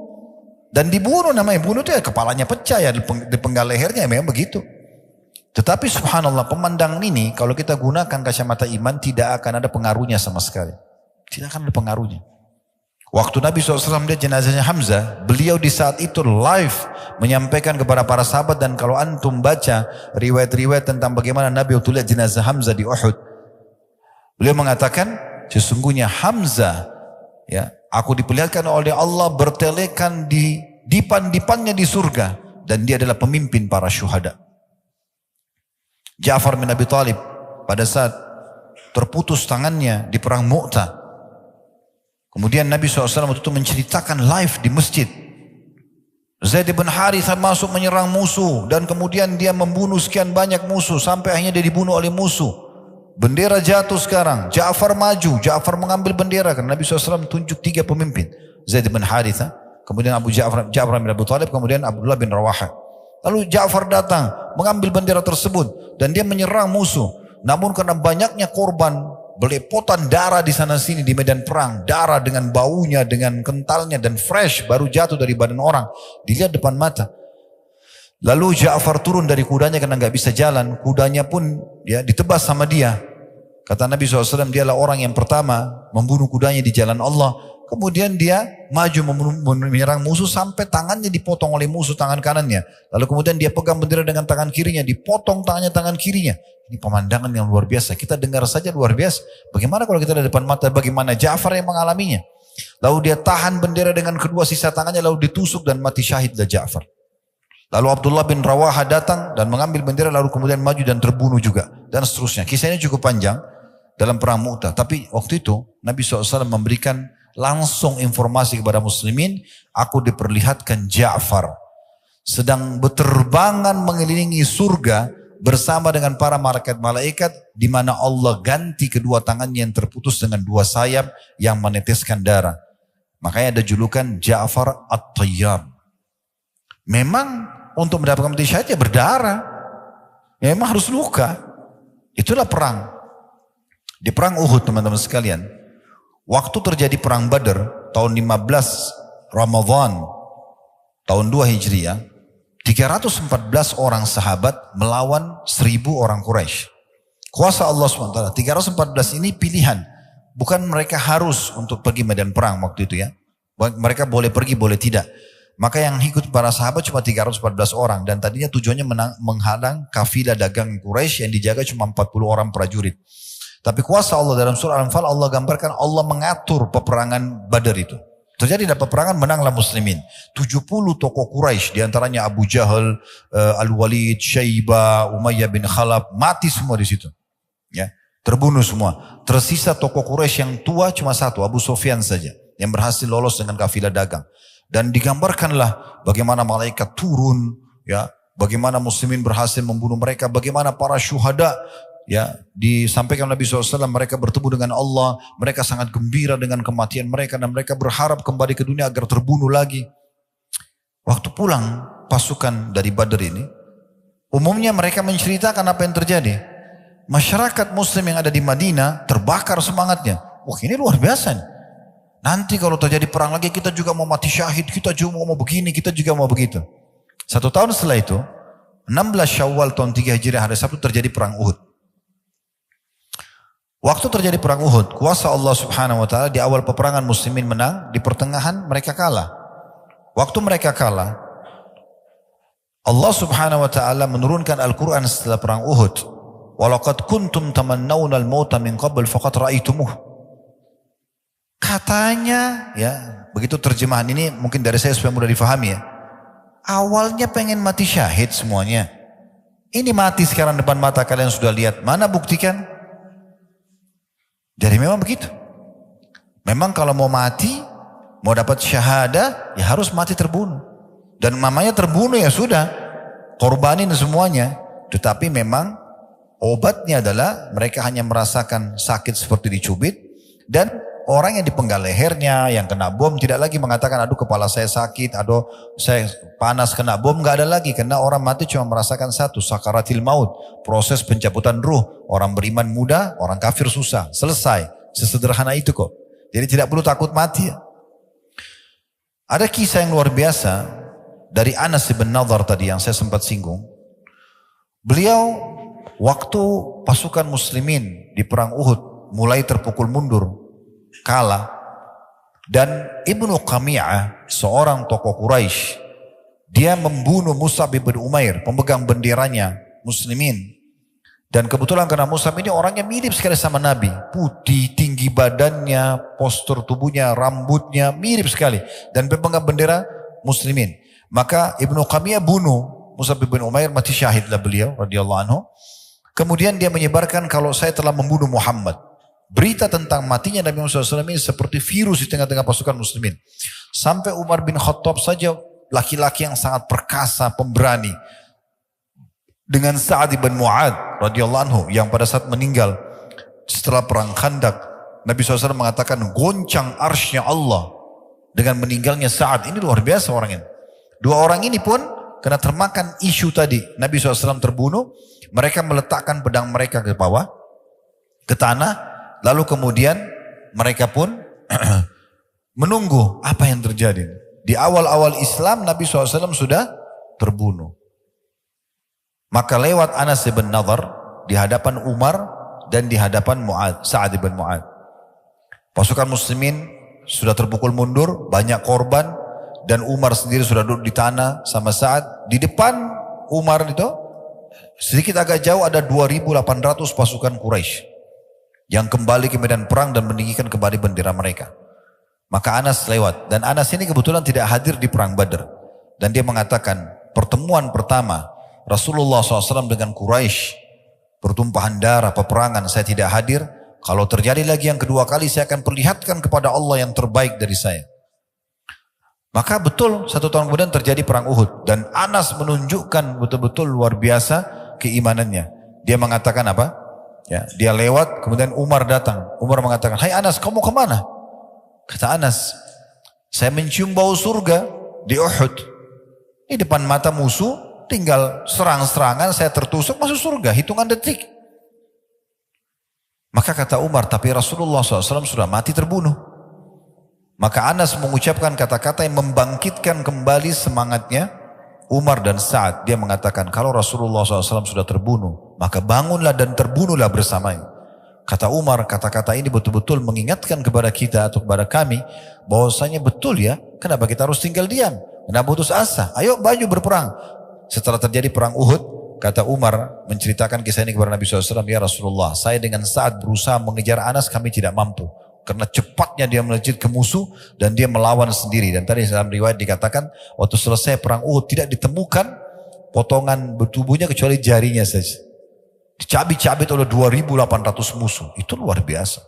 Dan dibunuh, namanya bunuh itu ya kepalanya pecah, ya dipenggal lehernya, ya memang begitu. Tetapi subhanallah, pemandangan ini kalau kita gunakan kacamata iman tidak akan ada pengaruhnya sama sekali. Tidak akan ada pengaruhnya. Waktu Nabi SAW lihat jenazahnya Hamzah, beliau di saat itu live menyampaikan kepada para sahabat, dan kalau antum baca riwayat-riwayat tentang bagaimana Nabi waktu lihat jenazah Hamzah di Uhud, beliau mengatakan, sesungguhnya Hamzah, ya, aku diperlihatkan oleh Allah bertelekan di dipan-dipannya di surga, dan dia adalah pemimpin para syuhada. Ja'far bin Abi Thalib pada saat terputus tangannya di perang Mu'tah, kemudian Nabi SAW waktu itu menceritakan live di masjid. Zaid bin Harithah masuk menyerang musuh, dan kemudian dia membunuh sekian banyak musuh sampai akhirnya dia dibunuh oleh musuh. Bendera jatuh sekarang, Ja'far maju, Ja'far mengambil bendera, karena Nabi SAW tunjuk 3 pemimpin. Zaid bin Harithah, kemudian Ja'far bin Abi Thalib, kemudian Abdullah bin Rawaha. Lalu Ja'far datang mengambil bendera tersebut dan dia menyerang musuh. Namun karena banyaknya korban belepotan darah di sana sini di medan perang. Darah dengan baunya, dengan kentalnya dan fresh, baru jatuh dari badan orang. Dilihat depan mata. Lalu Ja'far turun dari kudanya karena nggak bisa jalan. Kudanya pun ya ditebas sama dia. Kata Nabi SAW, dialah orang yang pertama membunuh kudanya di jalan Allah. Kemudian dia maju menyerang musuh sampai tangannya dipotong oleh musuh tangan kanannya. Lalu kemudian dia pegang bendera dengan tangan kirinya, dipotong tangan kirinya. Ini pemandangan yang luar biasa. Kita dengar saja luar biasa. Bagaimana kalau kita ada depan mata, bagaimana Ja'far yang mengalaminya. Lalu dia tahan bendera dengan kedua sisa tangannya, lalu ditusuk dan mati syahidlah Ja'far. Lalu Abdullah bin Rawaha datang dan mengambil bendera, lalu kemudian maju dan terbunuh juga. Dan seterusnya. Kisah ini cukup panjang dalam perang Mu'tah. Tapi waktu itu Nabi SAW memberikan langsung informasi kepada muslimin, aku diperlihatkan Ja'far sedang berterbangan mengelilingi surga bersama dengan para malaikat di mana Allah ganti kedua tangannya yang terputus dengan dua sayap yang meneteskan darah. Makanya ada julukan Ja'far At-Tayyar. Memang untuk mendapatkan mati syahid ya berdarah. Memang harus luka. Itulah perang. Di perang Uhud teman-teman sekalian. Waktu terjadi perang Badar tahun 15 Ramadan tahun 2 Hijriah, 314 orang sahabat melawan 1000 orang Quraisy. Kuasa Allah SWT. 314 ini pilihan. Bukan mereka harus untuk pergi medan perang waktu itu ya. Mereka boleh pergi, boleh tidak. Maka yang ikut para sahabat cuma 314 orang. Dan tadinya tujuannya menghalang kafilah dagang Quraisy yang dijaga cuma 40 orang prajurit. Tapi kuasa Allah dalam surah Al-Anfal Allah gambarkan Allah mengatur peperangan Badar itu. Terjadi dalam peperangan, menanglah muslimin. 70 tokoh Quraisy diantaranya Abu Jahal, Al-Walid, Syaibah, Umayyah bin Khalaf mati semua di situ. Ya, terbunuh semua. Tersisa tokoh Quraisy yang tua cuma satu, Abu Sufyan saja yang berhasil lolos dengan kafilah dagang. Dan digambarkanlah bagaimana malaikat turun, ya, bagaimana muslimin berhasil membunuh mereka, bagaimana para syuhada. Ya, disampaikan Nabi SAW mereka bertemu dengan Allah, mereka sangat gembira dengan kematian mereka dan mereka berharap kembali ke dunia agar terbunuh lagi. Waktu pulang pasukan dari Badar ini, umumnya mereka menceritakan apa yang terjadi. Masyarakat muslim yang ada di Madinah terbakar semangatnya. Wah, ini luar biasa nih. Nanti kalau terjadi perang lagi kita juga mau mati syahid, kita juga mau begini, kita juga mau begitu. 1 tahun setelah itu, 16 Syawal tahun 3 Hijriah hari Sabtu terjadi perang Uhud. Waktu terjadi perang Uhud, kuasa Allah Subhanahu wa taala di awal peperangan muslimin menang, di pertengahan mereka kalah. Waktu mereka kalah, Allah Subhanahu wa taala menurunkan Al-Qur'an setelah perang Uhud. Walaqad kuntum tamannawna al-mauta min qabl faqad ra'aitumuh. Katanya, ya, begitu terjemahan ini mungkin dari saya supaya mudah difahami ya. Awalnya pengen mati syahid semuanya. Ini mati sekarang depan mata kalian sudah lihat. Mana buktikan? Jadi memang begitu. Memang kalau mau mati, mau dapat syahadah, ya harus mati terbunuh. Dan namanya terbunuh ya sudah, korbanin semuanya. Tetapi memang obatnya adalah mereka hanya merasakan sakit seperti dicubit. Dan orang yang dipenggal lehernya, yang kena bom tidak lagi mengatakan aduh kepala saya sakit, aduh saya panas kena bom, nggak ada lagi. Karena orang mati cuma merasakan satu, sakaratil maut, proses pencabutan ruh. Orang beriman mudah, orang kafir susah. Selesai. Sesederhana itu kok. Jadi tidak perlu takut mati. Ada kisah yang luar biasa dari Anas bin Nadhr tadi yang saya sempat singgung. Beliau waktu pasukan muslimin di perang Uhud mulai terpukul mundur, kalah. Dan Ibnu Qami'ah, seorang tokoh Quraisy, dia membunuh Mus'ab bin Umair, pemegang benderanya muslimin. Dan kebetulan karena Mus'ab ini orangnya mirip sekali sama Nabi. Putih, tinggi badannya, postur tubuhnya, rambutnya mirip sekali. Dan pemegang bendera muslimin. Maka Ibnu Qami'ah bunuh Mus'ab bin Umair, mati syahidlah beliau radhiyallahu anhu. Kemudian dia menyebarkan kalau saya telah membunuh Muhammad. Berita tentang matinya Nabi Muhammad SAW ini seperti virus di tengah-tengah pasukan muslimin. Sampai Umar bin Khattab saja laki-laki yang sangat perkasa, pemberani. Dengan Sa'ad bin Mu'ad radhiyallahu anhu yang pada saat meninggal setelah perang Khandaq, Nabi SAW mengatakan goncang arsy-Nya Allah dengan meninggalnya Sa'ad. Ini luar biasa orang ini. Dua orang ini pun karena termakan isu tadi Nabi SAW terbunuh, mereka meletakkan pedang mereka ke bawah, ke tanah, Lalu kemudian mereka pun menunggu apa yang terjadi. Di awal-awal Islam Nabi SAW sudah terbunuh. Maka lewat Anas bin Nadhr di hadapan Umar dan di hadapan Sa'ad bin Mu'ad. Pasukan muslimin sudah terpukul mundur, banyak korban, dan Umar sendiri sudah duduk di tanah sama Sa'ad. Di depan Umar itu sedikit agak jauh ada 2.800 pasukan Quraisy yang kembali ke medan perang dan meninggikan kembali bendera mereka. Maka Anas lewat, dan Anas ini kebetulan tidak hadir di perang Badar, dan dia mengatakan pertemuan pertama Rasulullah SAW dengan Quraisy, pertumpahan darah, peperangan, saya tidak hadir. Kalau terjadi lagi yang kedua kali, saya akan perlihatkan kepada Allah yang terbaik dari saya. Maka betul 1 tahun kemudian terjadi perang Uhud, dan Anas menunjukkan betul-betul luar biasa keimanannya. Dia mengatakan apa? Ya, dia lewat, kemudian Umar datang. Umar mengatakan, "Hai Anas, kamu kemana?" Kata Anas, "Saya mencium bau surga di Uhud. Di depan mata musuh, tinggal serang-serangan, saya tertusuk masuk surga, hitungan detik." Maka kata Umar, tapi Rasulullah SAW sudah mati terbunuh. Maka Anas mengucapkan kata-kata yang membangkitkan kembali semangatnya Umar dan Sa'ad. Dia mengatakan, kalau Rasulullah SAW sudah terbunuh, maka bangunlah dan terbunuhlah bersamanya. Kata Umar, kata-kata ini betul-betul mengingatkan kepada kita atau kepada kami, bahwasanya betul ya, kenapa kita harus tinggal diam? Kenapa putus asa? Ayo baju berperang. Setelah terjadi perang Uhud, kata Umar menceritakan kisah ini kepada Nabi SAW, ya Rasulullah, saya dengan Sa'ad berusaha mengejar Anas, kami tidak mampu. Karena cepatnya dia melejit ke musuh dan dia melawan sendiri. Dan tadi dalam riwayat dikatakan, waktu selesai perang Uhud tidak ditemukan potongan tubuhnya kecuali jarinya saja. Dicabik-cabik oleh 2.800 musuh. Itu luar biasa.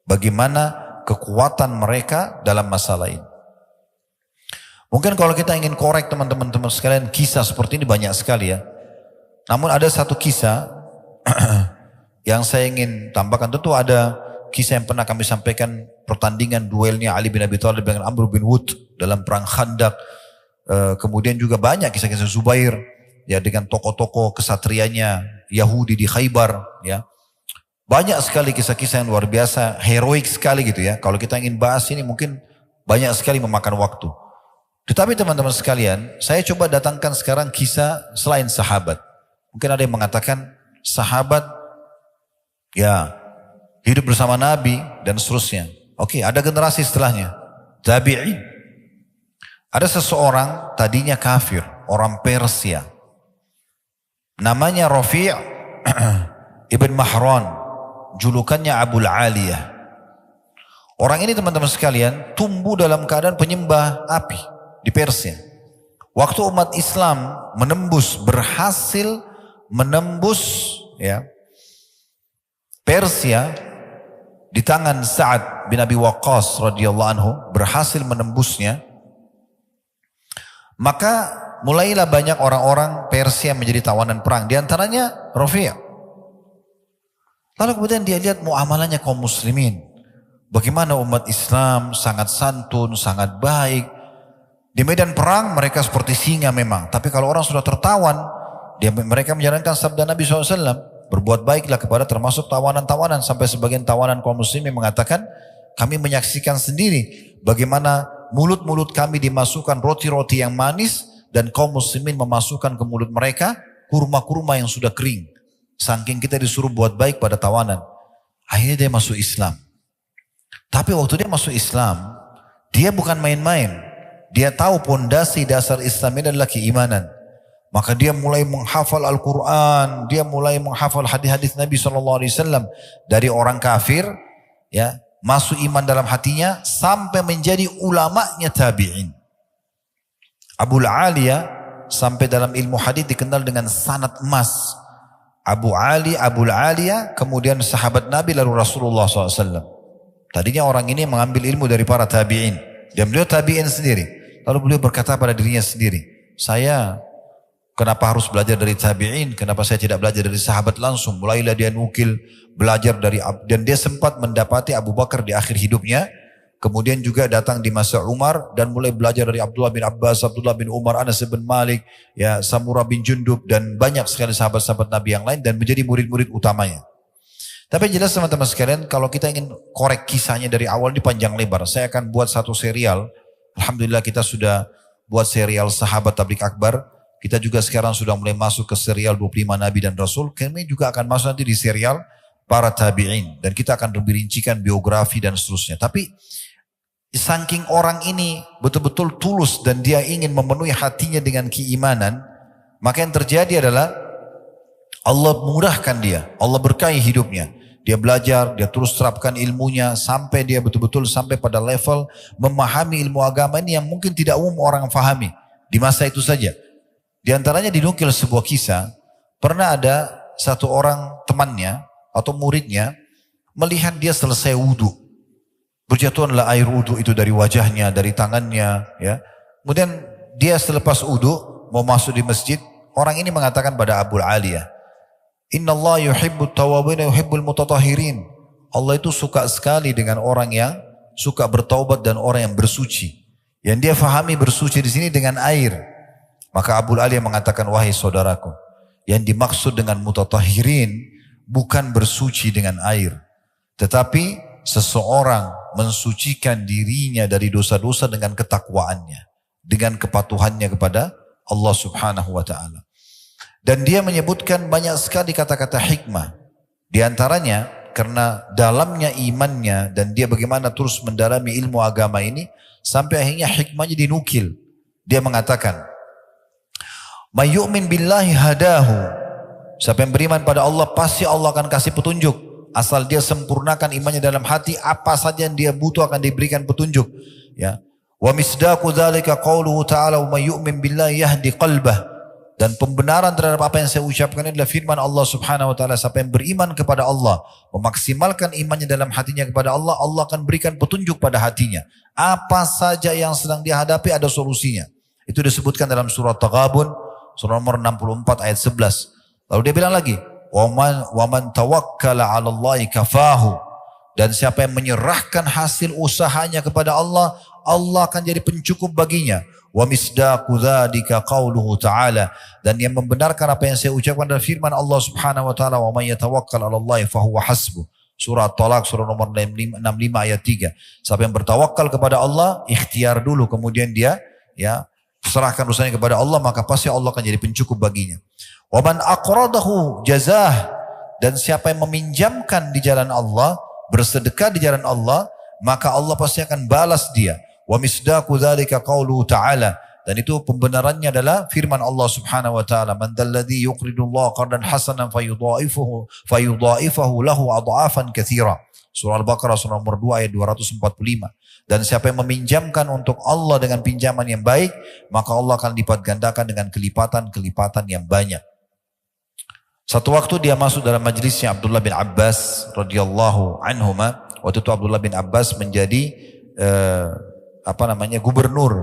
Bagaimana kekuatan mereka dalam masalah ini. Mungkin kalau kita ingin korek teman-teman sekalian, kisah seperti ini banyak sekali ya. Namun ada satu kisah yang saya ingin tambahkan. Tentu ada kisah yang pernah kami sampaikan, pertandingan duelnya Ali bin Abi Thalib dengan Amr bin Wud dalam perang Khandaq. Kemudian juga banyak kisah-kisah Zubair ya, dengan tokoh-tokoh kesatrianya Yahudi di Khaybar ya. Banyak sekali kisah-kisah yang luar biasa, heroik sekali gitu ya. Kalau kita ingin bahas ini mungkin banyak sekali memakan waktu. Tetapi teman-teman sekalian, saya coba datangkan sekarang kisah selain sahabat. Mungkin ada yang mengatakan sahabat ya hidup bersama Nabi dan seterusnya. Oke, ada generasi setelahnya, tabi'in. Ada seseorang tadinya kafir, orang Persia. Namanya Rafi' ibn Mahran, julukannya Abul Aliyah. Orang ini teman-teman sekalian tumbuh dalam keadaan penyembah api di Persia. Waktu umat Islam berhasil menembus ya Persia di tangan Sa'ad bin Abi Waqqas radhiyallahu anhu, berhasil menembusnya, maka mulailah banyak orang-orang Persia menjadi tawanan perang, di antaranya Rafi'. Lalu kemudian dia lihat muamalahnya kaum muslimin, bagaimana umat Islam sangat santun, sangat baik. Di medan perang mereka seperti singa memang, tapi kalau orang sudah tertawan, mereka menjalankan sabda Nabi SAW, berbuat baiklah kepada termasuk tawanan-tawanan. Sampai sebagian tawanan kaum muslimin mengatakan, kami menyaksikan sendiri bagaimana mulut-mulut kami dimasukkan roti-roti yang manis, dan kaum muslimin memasukkan ke mulut mereka kurma-kurma yang sudah kering. Saking kita disuruh buat baik pada tawanan. Akhirnya dia masuk Islam. Tapi waktu dia masuk Islam, dia bukan main-main. Dia tahu pondasi dasar Islam ini adalah keimanan. Maka dia mulai menghafal Al-Quran, dia mulai menghafal hadis-hadis Nabi SAW dari orang kafir, ya, masuk iman dalam hatinya sampai menjadi ulamanya tabi'in. Abul Aliyah sampai dalam ilmu hadis dikenal dengan sanad emas. Abul Aliyah, kemudian sahabat Nabi lalu Rasulullah SAW. Tadinya orang ini mengambil ilmu dari para tabi'in, dan beliau tabi'in sendiri. Lalu beliau berkata pada dirinya sendiri, saya kenapa harus belajar dari tabi'in? Kenapa saya tidak belajar dari sahabat langsung? Mulailah dia nukil, belajar dari, dan dia sempat mendapati Abu Bakar di akhir hidupnya. Kemudian juga datang di masa Umar dan mulai belajar dari Abdullah bin Abbas, Abdullah bin Umar, Anas bin Malik, ya, Samurah bin Jundub, dan banyak sekali sahabat-sahabat Nabi yang lain, dan menjadi murid-murid utamanya. Tapi jelas teman-teman sekalian, kalau kita ingin korek kisahnya dari awal di panjang lebar, saya akan buat satu serial. Alhamdulillah kita sudah buat serial Sahabat Tabligh Akbar. Kita juga sekarang sudah mulai masuk ke serial 25 Nabi dan Rasul. Kami juga akan masuk nanti di serial para tabi'in. Dan kita akan lebih rincikan biografi dan seterusnya. Tapi saking orang ini betul-betul tulus dan dia ingin memenuhi hatinya dengan keimanan, maka yang terjadi adalah Allah mudahkan dia, Allah berkahi hidupnya. Dia belajar, dia terus terapkan ilmunya sampai dia betul-betul sampai pada level memahami ilmu agama ini yang mungkin tidak umum orang fahami di masa itu saja. Di antaranya dinukil sebuah kisah, pernah ada satu orang temannya atau muridnya melihat dia selesai wudhu. Berjatuhanlah air wudhu itu dari wajahnya, dari tangannya. Ya. Kemudian dia selepas wudhu mau masuk di masjid, orang ini mengatakan pada Abu Aliyah, Inna Allah yuhibbut tawabin wa yuhibbul mutatahirin. Allah itu suka sekali dengan orang yang suka bertaubat dan orang yang bersuci. Yang dia fahami bersuci di sini dengan air. Maka Abu Aliyah mengatakan, wahai saudaraku, yang dimaksud dengan mutatahirin bukan bersuci dengan air, tetapi seseorang mensucikan dirinya dari dosa-dosa dengan ketakwaannya, dengan kepatuhannya kepada Allah Subhanahu wa taala. Dan dia menyebutkan banyak sekali kata-kata hikmah. Di antaranya karena dalamnya imannya dan dia bagaimana terus mendalami ilmu agama ini sampai akhirnya hikmahnya dinukil. Dia mengatakan, "May yu'min billahi hadahu." Siapa yang beriman pada Allah pasti Allah akan kasih petunjuk. Asal dia sempurnakan imannya dalam hati, apa saja yang dia butuh akan diberikan petunjuk. Ya. Wa misdaqu dzalika qauluhu ta'ala, "Wa may yu'min billahi yahdi qalbah." Dan pembenaran terhadap apa yang saya ucapkan adalah firman Allah Subhanahu wa taala, siapa yang beriman kepada Allah, memaksimalkan imannya dalam hatinya kepada Allah, Allah akan berikan petunjuk pada hatinya. Apa saja yang sedang dihadapi ada solusinya. Itu disebutkan dalam surah Taghabun, surah nomor 64 ayat 11. Lalu dia bilang lagi, "Wa man tawakkala 'ala Allahi kafahu." Dan siapa yang menyerahkan hasil usahanya kepada Allah, Allah akan jadi pencukup baginya. Wa misdaqu dzalika qauluhu ta'ala, dan yang membenarkan apa yang saya ucapkan adalah firman Allah Subhanahu wa taala, "Wa may yatawakkal 'ala Allahi fahuwa hasbuh." Surah At-Talaq surah nomor 65 ayat 3. Siapa yang bertawakal kepada Allah, ikhtiar dulu kemudian dia serahkan usahanya kepada Allah, maka pasti Allah akan jadi pencukup baginya. Wa man aqradahu jazah, dan siapa yang meminjamkan di jalan Allah, bersedekah di jalan Allah, maka Allah pasti akan balas dia. Wa misdaqu dzalika qauluhu ta'ala, dan itu pembenarannya adalah firman Allah Subhanahu wa taala, "Man dzalladzi yuqridullaha qardan hasanan fayudha'ifahu lahu adha'afan katsira." Surah Al-Baqarah surah nomor 2 ayat 245. Dan siapa yang meminjamkan untuk Allah dengan pinjaman yang baik, maka Allah akan lipat gandakan dengan kelipatan-kelipatan yang banyak. Satu waktu dia masuk dalam majlisnya Abdullah bin Abbas radhiyallahu anhuma. Waktu itu Abdullah bin Abbas menjadi gubernur,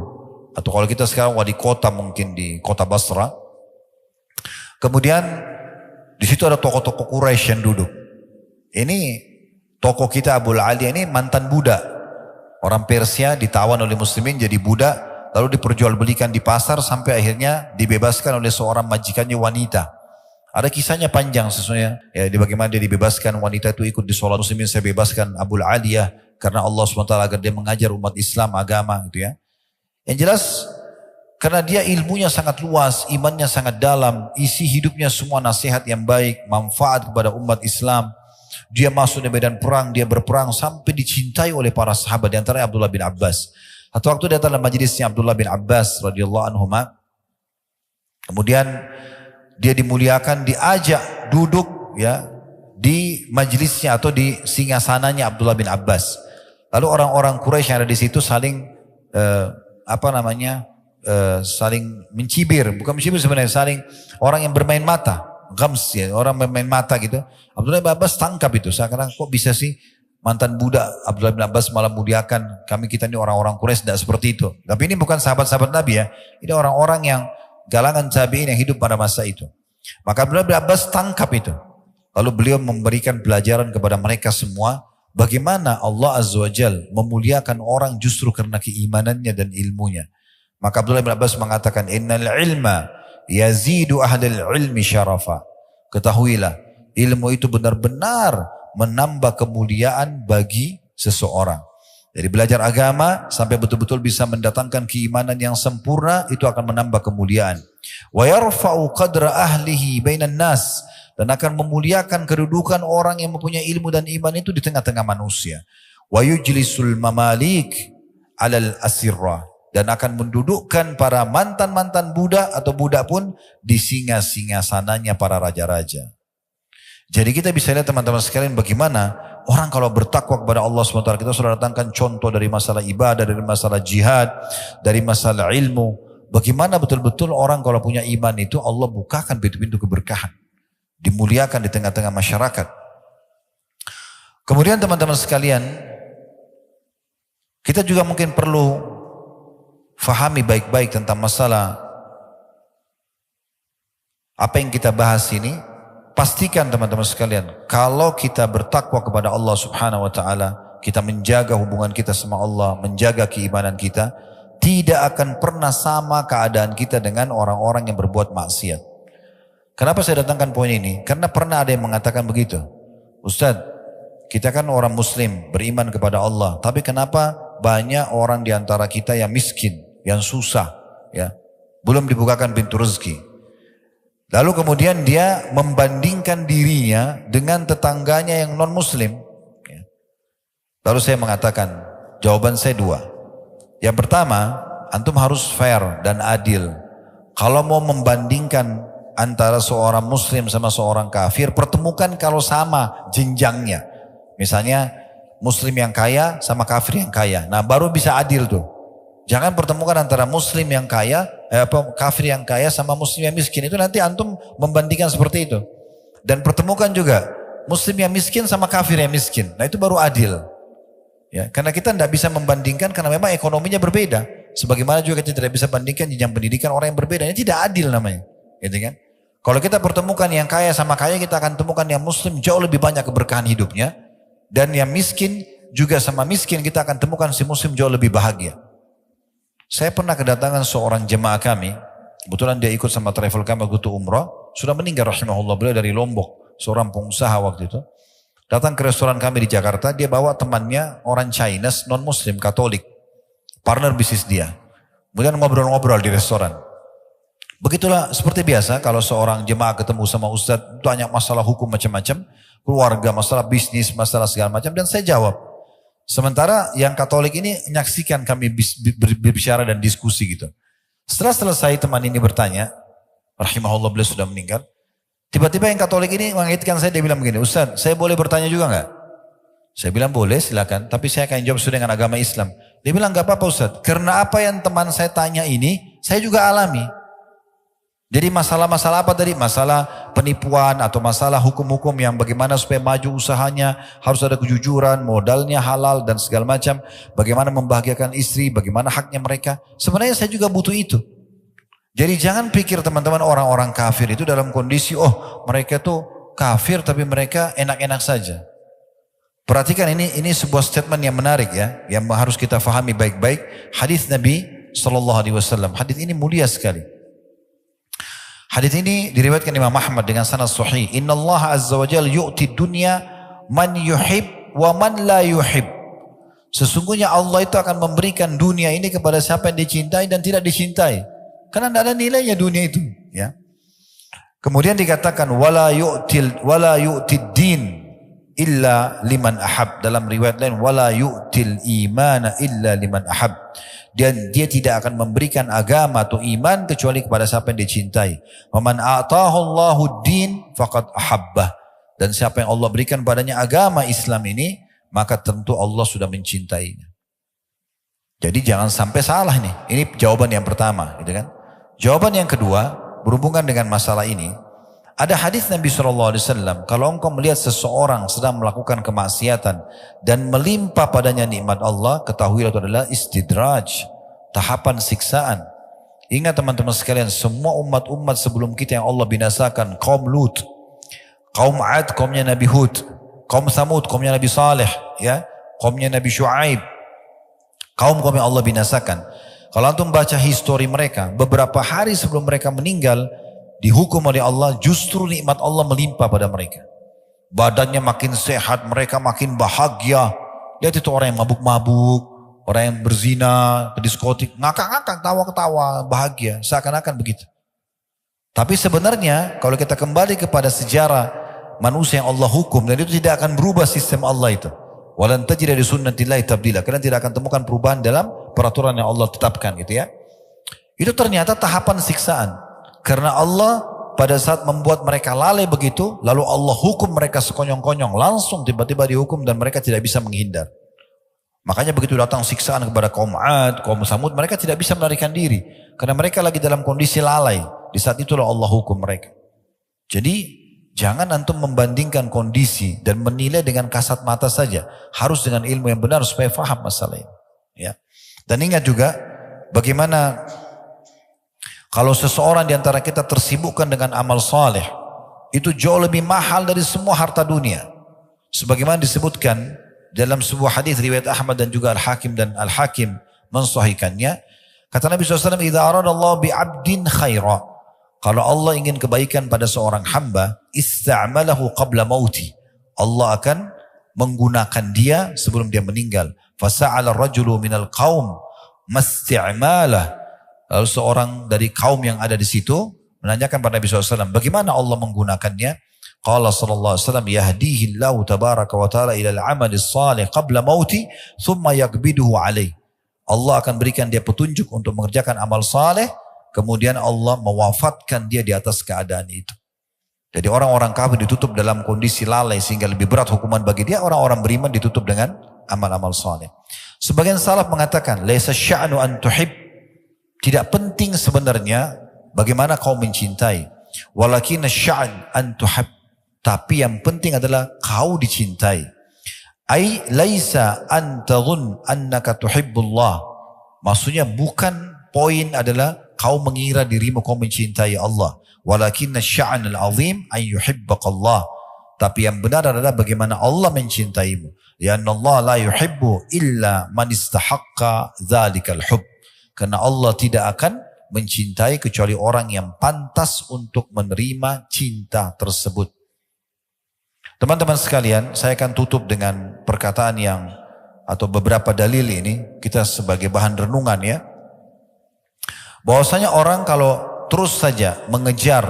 atau kalau kita sekarang wali kota mungkin di kota Basra. Kemudian di situ ada tokoh-tokoh Quraisy yang duduk. Ini tokoh kita Abu Aliyah ini mantan budak. Orang Persia ditawan oleh muslimin jadi budak, lalu diperjualbelikan di pasar sampai akhirnya dibebaskan oleh seorang majikannya wanita. Ada kisahnya panjang sesungguhnya. Ya, bagaimana dia dibebaskan, wanita itu ikut di sholat muslimin, saya bebaskan Abu Aliyah karena Allah SWT agar dia mengajar umat Islam agama gitu ya. Yang jelas karena dia ilmunya sangat luas, imannya sangat dalam, isi hidupnya semua nasihat yang baik, manfaat kepada umat Islam. Dia masuk di medan perang, dia berperang sampai dicintai oleh para sahabat, di antaranya Abdullah bin Abbas. Satu waktu datang dalam majlisnya Abdullah bin Abbas radhiyallahu anhuma. Kemudian dia dimuliakan, diajak duduk ya di majlisnya atau di singgasananya Abdullah bin Abbas. Lalu orang-orang Quraisy yang ada di situ saling saling mencibir, bukan mencibir sebenarnya, saling orang yang bermain mata, gams ya, orang bermain mata gitu. Abdullah bin Abbas tangkap itu, sekarang kok bisa sih mantan budak Abdullah bin Abbas malah muliakan kita ini orang-orang Quraisy, tidak seperti itu. Tapi ini bukan sahabat-sahabat Nabi ya, ini orang-orang yang galangan tabi'in yang hidup pada masa itu. Maka Abdullah bin Abbas tangkap itu. Lalu beliau memberikan pelajaran kepada mereka semua, bagaimana Allah Azza wa Jal memuliakan orang justru karena keimanannya dan ilmunya. Maka Abdullah bin Abbas mengatakan, "Innal ilma yazidu ahlil ilmi syarafa." Ketahuilah, ilmu itu benar-benar menambah kemuliaan bagi seseorang. Dari belajar agama sampai betul-betul bisa mendatangkan keimanan yang sempurna, itu akan menambah kemuliaan. Wa yarfa'u qadra ahlihi bainan nas, dan akan memuliakan kedudukan orang yang mempunyai ilmu dan iman itu di tengah-tengah manusia. Wa yujlisul mamalik 'alal asirra, dan akan mendudukkan para mantan-mantan budak atau budak pun di singa-singasananya para raja-raja. Jadi kita bisa lihat teman-teman sekalian bagaimana orang kalau bertakwa kepada Allah SWT. Kita sudah datangkan contoh dari masalah ibadah, dari masalah jihad, dari masalah ilmu. Bagaimana betul-betul orang kalau punya iman itu Allah bukakan pintu-pintu keberkahan. Dimuliakan di tengah-tengah masyarakat. Kemudian teman-teman sekalian, kita juga mungkin perlu fahami baik-baik tentang masalah apa yang kita bahas ini. Pastikan teman-teman sekalian, kalau kita bertakwa kepada Allah Subhanahu wa taala, kita menjaga hubungan kita sama Allah, menjaga keimanan kita, tidak akan pernah sama keadaan kita dengan orang-orang yang berbuat maksiat. Kenapa saya datangkan poin ini? Karena pernah ada yang mengatakan begitu. Ustaz, kita kan orang muslim, beriman kepada Allah, tapi kenapa banyak orang di antara kita yang miskin, yang susah, ya, belum dibukakan pintu rezeki. Lalu kemudian dia membandingkan dirinya dengan tetangganya yang non muslim. Lalu saya mengatakan, jawaban saya dua. Yang pertama, antum harus fair dan adil. Kalau mau membandingkan antara seorang muslim sama seorang kafir, pertemukan kalau sama jenjangnya. Misalnya muslim yang kaya sama kafir yang kaya. Nah baru bisa adil tuh. Jangan pertemukan antara muslim yang kaya, kafir yang kaya sama muslim yang miskin. Itu nanti antum membandingkan seperti itu. Dan pertemukan juga muslim yang miskin sama kafir yang miskin. Nah itu baru adil. Ya, karena kita tidak bisa membandingkan karena memang ekonominya berbeda. Sebagaimana juga kita tidak bisa bandingkan jenjang pendidikan orang yang berbeda. Ini tidak adil namanya. Gitu kan? Kalau kita pertemukan yang kaya sama kaya, kita akan temukan yang muslim jauh lebih banyak keberkahan hidupnya. Dan yang miskin juga sama miskin, kita akan temukan si muslim jauh lebih bahagia. Saya pernah kedatangan seorang jemaah kami, kebetulan dia ikut sama travel kami waktu umrah, sudah meninggal rahimahullah, beliau dari Lombok, seorang pengusaha waktu itu. Datang ke restoran kami di Jakarta, dia bawa temannya orang Chinese, non muslim, Katolik, partner bisnis dia. Kemudian ngobrol-ngobrol di restoran. Begitulah seperti biasa kalau seorang jemaah ketemu sama ustadz, tanya masalah hukum macam-macam, keluarga, masalah bisnis, masalah segala macam, dan saya jawab. Sementara yang Katolik ini menyaksikan kami berbicara dan diskusi gitu. Setelah selesai teman ini bertanya, rahimahullah beliau sudah meninggal. Tiba-tiba yang Katolik ini mengingatkan saya, dia bilang begini, Ustaz, saya boleh bertanya juga enggak? Saya bilang boleh silakan, tapi saya akan jawab sesuai dengan agama Islam. Dia bilang enggak apa-apa Ustaz, karena apa yang teman saya tanya ini, saya juga alami. Jadi masalah-masalah apa tadi? Masalah penipuan atau masalah hukum-hukum yang bagaimana supaya maju usahanya, harus ada kejujuran, modalnya halal dan segala macam. Bagaimana membahagiakan istri, bagaimana haknya mereka. Sebenarnya saya juga butuh itu. Jadi jangan pikir teman-teman orang-orang kafir itu dalam kondisi, oh mereka tuh kafir tapi mereka enak-enak saja. Perhatikan ini sebuah statement yang menarik ya, yang harus kita fahami baik-baik. Hadis Nabi SAW, hadis ini mulia sekali. Hadis ini diriwayatkan Imam Ahmad dengan sanad sahih. Inna Allah azza wa jalla yu'ti dunya man yuhib wa man la yuhib. Sesungguhnya Allah itu akan memberikan dunia ini kepada siapa yang dicintai dan tidak dicintai. Karena tidak ada nilainya dunia itu. Ya. Kemudian dikatakan wala yu'tid din illa liman ahab. Dalam riwayat lain wala yu'til imana illa liman ahab. Dan dia tidak akan memberikan agama atau iman kecuali kepada siapa yang dicintai. Waman a'tahu Allahu din faqad ahabbah. Dan siapa yang Allah berikan padanya agama Islam ini, maka tentu Allah sudah mencintainya. Jadi jangan sampai salah nih. Ini jawaban yang pertama, gitu kan? Jawaban yang kedua berhubungan dengan masalah ini. Ada hadis Nabi SAW, kalau engkau melihat seseorang sedang melakukan kemaksiatan dan melimpah padanya nikmat Allah, ketahuilah itu adalah istidraj, tahapan siksaan. Ingat teman-teman sekalian, semua umat-umat sebelum kita yang Allah binasakan, kaum Lut, kaum Ad, kaumnya Nabi Hud, kaum Samud, kaumnya Nabi Saleh, ya, kaumnya Nabi Shu'aib, kaum-kaum yang Allah binasakan. Kalau antum baca histori mereka, beberapa hari sebelum mereka meninggal, dihukum oleh Allah, justru nikmat Allah melimpah pada mereka. badannya makin sehat, mereka makin bahagia. Lihat itu orang yang mabuk-mabuk, orang yang berzina, ke diskotik, ngakak-ngakak, tawa-ketawa, bahagia, seakan-akan begitu. Tapi sebenarnya kalau kita kembali kepada sejarah manusia yang Allah hukum, dan itu tidak akan berubah sistem Allah itu. Walan tajida li sunnatillahi tabdila. Kalian tidak akan temukan perubahan dalam peraturan yang Allah tetapkan gitu ya. Itu ternyata tahapan siksaan. Karena Allah pada saat membuat mereka lalai begitu, lalu Allah hukum mereka sekonyong-konyong, langsung tiba-tiba dihukum dan mereka tidak bisa menghindar. Makanya begitu datang siksaan kepada kaum Ad, kaum Samud, mereka tidak bisa melarikan diri. Karena mereka lagi dalam kondisi lalai. Di saat itulah Allah hukum mereka. Jadi jangan antum membandingkan kondisi dan menilai dengan kasat mata saja. Harus dengan ilmu yang benar supaya faham masalah ini. Ya. Dan ingat juga bagaimana kalau seseorang di antara kita tersibukkan dengan amal saleh, itu jauh lebih mahal dari semua harta dunia. Sebagaimana disebutkan dalam sebuah hadis riwayat Ahmad dan juga Al-Hakim, dan Al-Hakim mensahihkannya, kata Nabi SAW, "Idza aradallahu bi'abdin khaira." Kalau Allah ingin kebaikan pada seorang hamba, ista'malahu qabla mauti. Allah akan menggunakan dia sebelum dia meninggal. Fasa'ala rajulu minal qaum masti'malah. Lalu seorang dari kaum yang ada di situ menanyakan pada Nabi SAW, bagaimana Allah menggunakannya? Qala sallallahu alaihi wasallam, yahdihillahu tabaraka wa ta'ala ila al-'amalis salih qabla mauti thumma yakbiduhu alaih. Allah akan berikan dia petunjuk untuk mengerjakan amal saleh, kemudian Allah mewafatkan dia di atas keadaan itu. Jadi orang-orang kafir ditutup dalam kondisi lalai sehingga lebih berat hukuman bagi dia. Orang-orang beriman ditutup dengan amal-amal saleh. Sebagian salaf mengatakan, laisa sya'nu an tuhib. Tidak penting sebenarnya bagaimana kau mencintai. Walakin sya'an an tuhab. Tapi yang penting adalah kau dicintai. Ai laisa an tadhun annaka tuhibbullah. Maksudnya bukan poin adalah kau mengira dirimu kau mencintai Allah. Walakinna sya'anul azim an yuhibbaqallah. Tapi yang benar adalah bagaimana Allah mencintaimu. Lianna Allah la yuhibbu illa man istahaqqa dzalikal hubb. Karena Allah tidak akan mencintai kecuali orang yang pantas untuk menerima cinta tersebut. Teman-teman sekalian, saya akan tutup dengan perkataan yang atau beberapa dalil ini kita sebagai bahan renungan ya. Bahwasanya orang kalau terus saja mengejar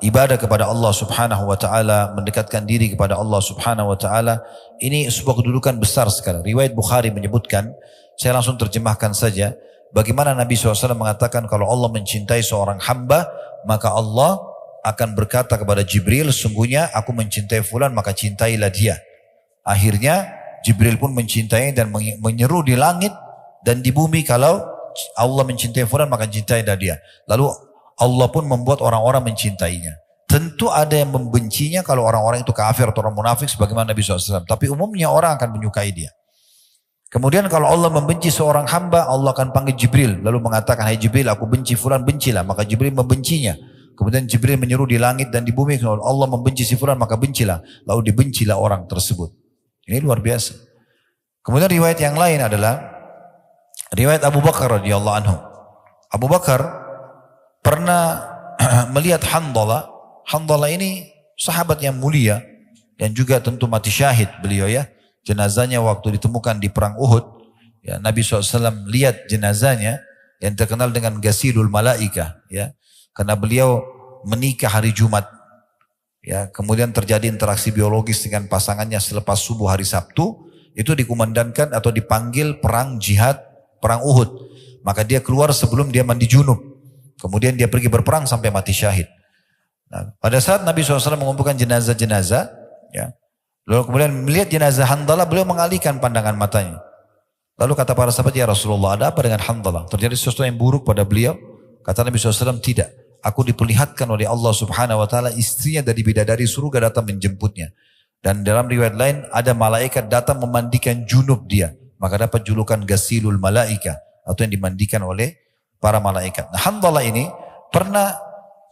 ibadah kepada Allah Subhanahu wa taala, mendekatkan diri kepada Allah Subhanahu wa taala, ini sebuah kedudukan besar sekali. Riwayat Bukhari menyebutkan, saya langsung terjemahkan saja, bagaimana Nabi SAW mengatakan kalau Allah mencintai seorang hamba, maka Allah akan berkata kepada Jibril, sungguhnya aku mencintai fulan, maka cintailah dia. Akhirnya Jibril pun mencintai dan menyeru di langit dan di bumi, kalau Allah mencintai fulan maka cintailah dia. Lalu Allah pun membuat orang-orang mencintainya. Tentu ada yang membencinya kalau orang-orang itu kafir atau orang munafik sebagaimana Nabi SAW. Tapi umumnya orang akan menyukai dia. Kemudian kalau Allah membenci seorang hamba, Allah akan panggil Jibril. Lalu mengatakan, hai Jibril, aku benci fulan, bencilah. Maka Jibril membencinya. Kemudian Jibril menyeru di langit dan di bumi, kalau Allah membenci si fulan maka bencilah. Lalu dibencilah orang tersebut. Ini luar biasa. Kemudian riwayat yang lain adalah riwayat Abu Bakar radhiyallahu anhu. Abu Bakar pernah melihat Handalah. Handalah ini sahabat yang mulia dan juga tentu mati syahid beliau ya. Jenazahnya waktu ditemukan di perang Uhud, ya, Nabi SAW lihat jenazahnya yang terkenal dengan Ghasilul Malaikah, ya, karena beliau menikah hari Jumat, ya, kemudian terjadi interaksi biologis dengan pasangannya selepas subuh hari Sabtu, itu dikumandangkan atau dipanggil perang jihad, perang Uhud, maka dia keluar sebelum dia mandi junub, kemudian dia pergi berperang sampai mati syahid. Nah, pada saat Nabi SAW mengumpulkan jenazah-jenazah, ya, lalu kemudian melihat jenazah Handalah, beliau mengalihkan pandangan matanya. Lalu kata para sahabat, ya Rasulullah, ada apa dengan Handalah? Terjadi sesuatu yang buruk pada beliau? Kata Nabi SAW, tidak. Aku diperlihatkan oleh Allah Subhanahu Wa Taala istrinya dari bidadari surga datang menjemputnya. Dan dalam riwayat lain ada malaikat datang memandikan junub dia. Maka dapat julukan Ghasilul Malaika, atau yang dimandikan oleh para malaikat. Nah, Handalah ini pernah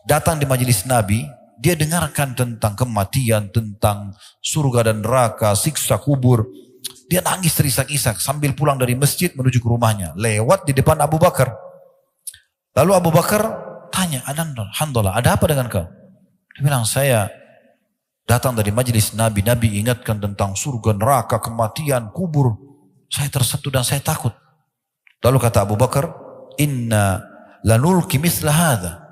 datang di majelis Nabi. Dia dengarkan tentang kematian, tentang surga dan neraka, siksa kubur. Dia nangis terisak-isak sambil pulang dari masjid menuju ke rumahnya. Lewat di depan Abu Bakar. Lalu Abu Bakar tanya, Handalah, ada apa dengan kau? Dia bilang, saya Datang dari majelis Nabi, Nabi ingatkan tentang surga, neraka, kematian, kubur. Saya tersentuh dan saya takut. Lalu kata Abu Bakar, inna lanulki misla hadha.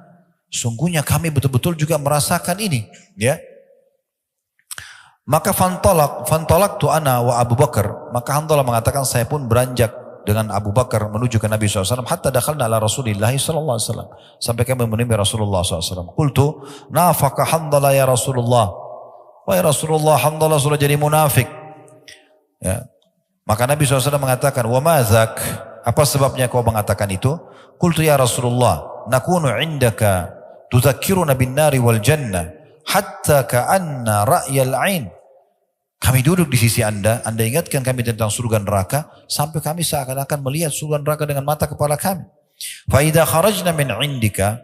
Sungguhnya kami betul-betul juga merasakan ini. Ya. Maka fantolak tu ana wa Abu Bakar. Maka Hanzalah mengatakan saya pun beranjak dengan Abu Bakar menuju ke Nabi SAW. Hatta dakhalna ala Rasulillah SAW. Sampai kami menemui Rasulullah SAW. Qultu nafaka Hanzalah ya Rasulullah. Wahai Rasulullah, Hanzalah sudah jadi munafik. Ya. Maka Nabi SAW mengatakan, wa mazak. Apa sebabnya kau mengatakan itu? Qultu ya Rasulullah, nakunu indaka tuzakkiruna bin nari wal jannah. Hatta ka'anna ra'yal ain. Kami duduk di sisi Anda ingatkan kami tentang surga neraka, sampai kami seakan-akan melihat surga neraka dengan mata kepala kami. Fa idza kharajna min indika,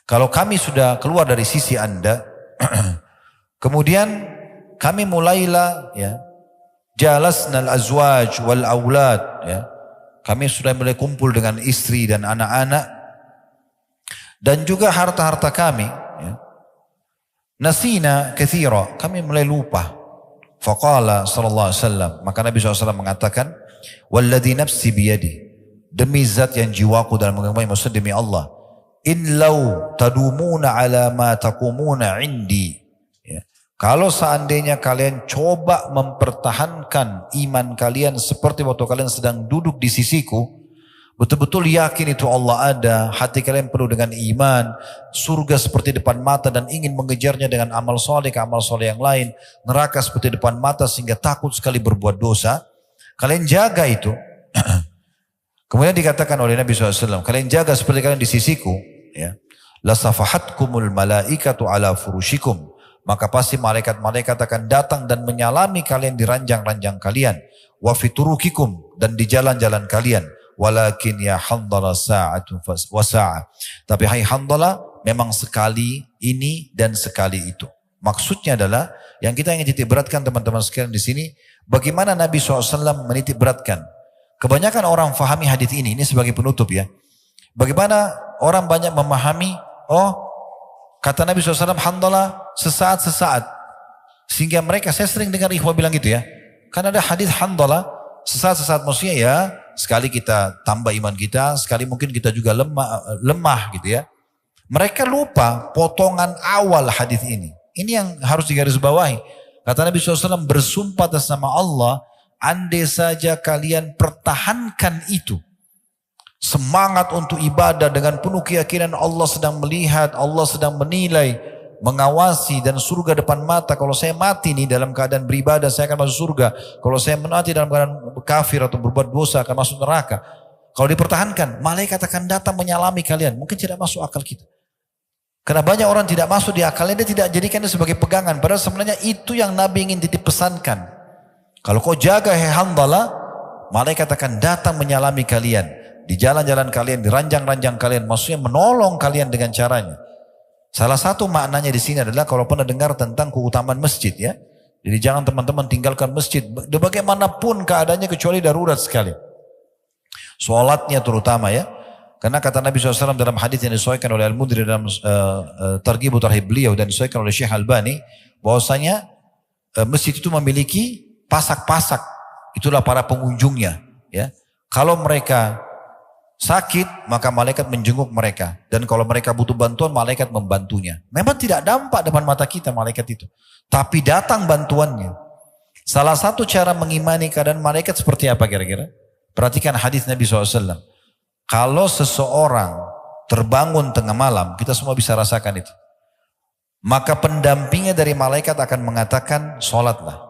kalau kami sudah keluar dari sisi Anda, kemudian kami mulailah ya, jalasna al-azwaj wal aulad ya. Kami sudah mulai kumpul dengan istri dan anak-anak dan juga harta-harta kami ya. Nasina katsira, kami mulai lupa. Faqala sallallahu alaihi wasallam, maka Nabi SAW mengatakan, walladzi nafsi biyadi, demi zat yang jiwaku dalam genggaman, maksud demi Allah, in law tadumuna ala ma taqumuna indi, ya. Kalau seandainya kalian coba mempertahankan iman kalian seperti waktu kalian sedang duduk di sisiku, betul-betul yakin itu Allah ada, hati kalian penuh dengan iman, surga seperti depan mata dan ingin mengejarnya dengan amal soleh ke amal soleh yang lain, neraka seperti depan mata sehingga takut sekali berbuat dosa, kalian jaga itu. Kemudian dikatakan oleh Nabi SAW, kalian jaga seperti kalian di sisiku, ya. Lasafahatkumul malaikatu ala furushikum, maka pasti malaikat-malaikat akan datang dan menyalami kalian di ranjang-ranjang kalian, wa fiturukikum, dan di jalan-jalan kalian. Walakin ya Hanzalah sa'atun wa sa'ah. Tapi hai Hanzalah, memang sekali ini dan sekali itu. Maksudnya adalah yang kita ingin titik beratkan teman-teman sekalian di sini, bagaimana Nabi SAW menitik beratkan. Kebanyakan orang fahami hadis ini sebagai penutup ya. Bagaimana orang banyak memahami, oh kata Nabi SAW Hanzalah sesaat-sesaat. Sehingga mereka, saya sering dengar ikhwah bilang gitu ya. Kan ada hadis Hanzalah sesaat-sesaat, maksudnya ya sekali kita tambah iman kita, sekali mungkin kita juga lemah gitu ya. Mereka lupa potongan awal hadis ini. Ini yang harus digarisbawahi. Kata Nabi SAW, bersumpah atas nama Allah, andai saja kalian pertahankan itu, semangat untuk ibadah dengan penuh keyakinan Allah sedang melihat, Allah sedang menilai, mengawasi, dan surga depan mata. Kalau saya mati nih dalam keadaan beribadah, saya akan masuk surga. Kalau saya mati dalam keadaan kafir atau berbuat dosa, akan masuk neraka. Kalau dipertahankan, malaikat akan datang menyalami kalian. Mungkin tidak masuk akal kita. Karena banyak orang tidak masuk di akalnya, dia tidak jadikannya sebagai pegangan. Padahal sebenarnya itu yang Nabi ingin titip pesankan. Kalau kau jaga Hanzalah, malaikat akan datang menyalami kalian. Di jalan-jalan kalian, di ranjang-ranjang kalian. Maksudnya menolong kalian dengan caranya. Salah satu maknanya di sini adalah kalau pernah dengar tentang keutamaan masjid ya. Jadi jangan teman-teman tinggalkan masjid bagaimanapun keadaannya kecuali darurat sekali. Sholatnya terutama ya. Karena kata Nabi SAW dalam hadis yang disahihkan oleh Al-Mudri dalam Targhib Tarhib beliau dan disahihkan oleh Syekh Albani, bahwasanya masjid itu memiliki pasak-pasak. Itulah para pengunjungnya ya. Kalau mereka sakit, maka malaikat menjenguk mereka. Dan kalau mereka butuh bantuan, malaikat membantunya. Memang tidak nampak depan mata kita malaikat itu. Tapi datang bantuannya. Salah satu cara mengimani keadaan malaikat seperti apa kira-kira? Perhatikan hadis Nabi SAW. Kalau seseorang terbangun tengah malam, kita semua bisa rasakan itu. Maka pendampingnya dari malaikat akan mengatakan, sholatlah.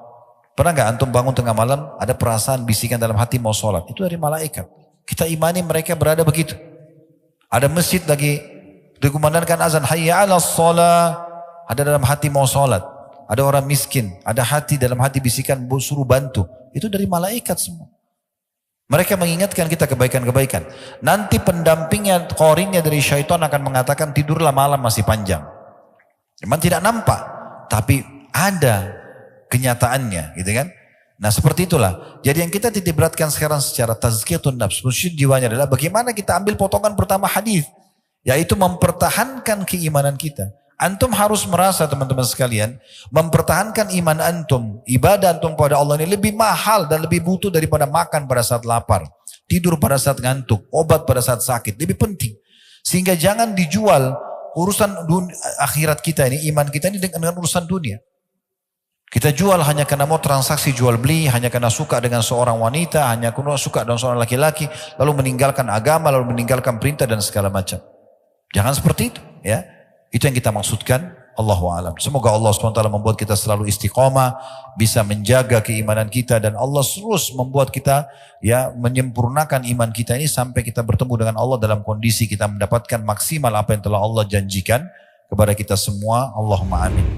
Pernah gak antum bangun tengah malam, ada perasaan bisikan dalam hati mau sholat? Itu dari malaikat. Kita imani mereka berada begitu. Ada masjid lagi dikumandangkan azan, hayya 'alas shalah, ada dalam hati mau sholat. Ada orang miskin, ada hati dalam hati bisikan suruh bantu. Itu dari malaikat semua. Mereka mengingatkan kita kebaikan-kebaikan. Nanti pendampingnya, qarinnya dari syaitan akan mengatakan tidurlah malam masih panjang. Memang tidak nampak, tapi ada kenyataannya, gitu kan? Nah seperti itulah. Jadi yang kita titik beratkan sekarang secara tazkiyatun nafs, musyid jiwanya adalah bagaimana kita ambil potongan pertama hadis, yaitu mempertahankan keimanan kita. Antum harus merasa teman-teman sekalian, mempertahankan iman antum, ibadah antum pada Allah ini lebih mahal dan lebih butuh daripada makan pada saat lapar, tidur pada saat ngantuk, obat pada saat sakit, lebih penting. Sehingga jangan dijual urusan akhirat kita ini, iman kita ini dengan urusan dunia. Kita jual hanya karena mau transaksi jual beli, hanya karena suka dengan seorang wanita, hanya karena suka dengan seorang laki-laki, lalu meninggalkan agama, lalu meninggalkan perintah dan segala macam. Jangan seperti itu, ya. Itu yang kita maksudkan. Allahu a'lam. Semoga Allah SWT membuat kita selalu istiqamah, bisa menjaga keimanan kita, dan Allah terus membuat kita ya menyempurnakan iman kita ini sampai kita bertemu dengan Allah dalam kondisi kita mendapatkan maksimal apa yang telah Allah janjikan kepada kita semua. Allahumma amin.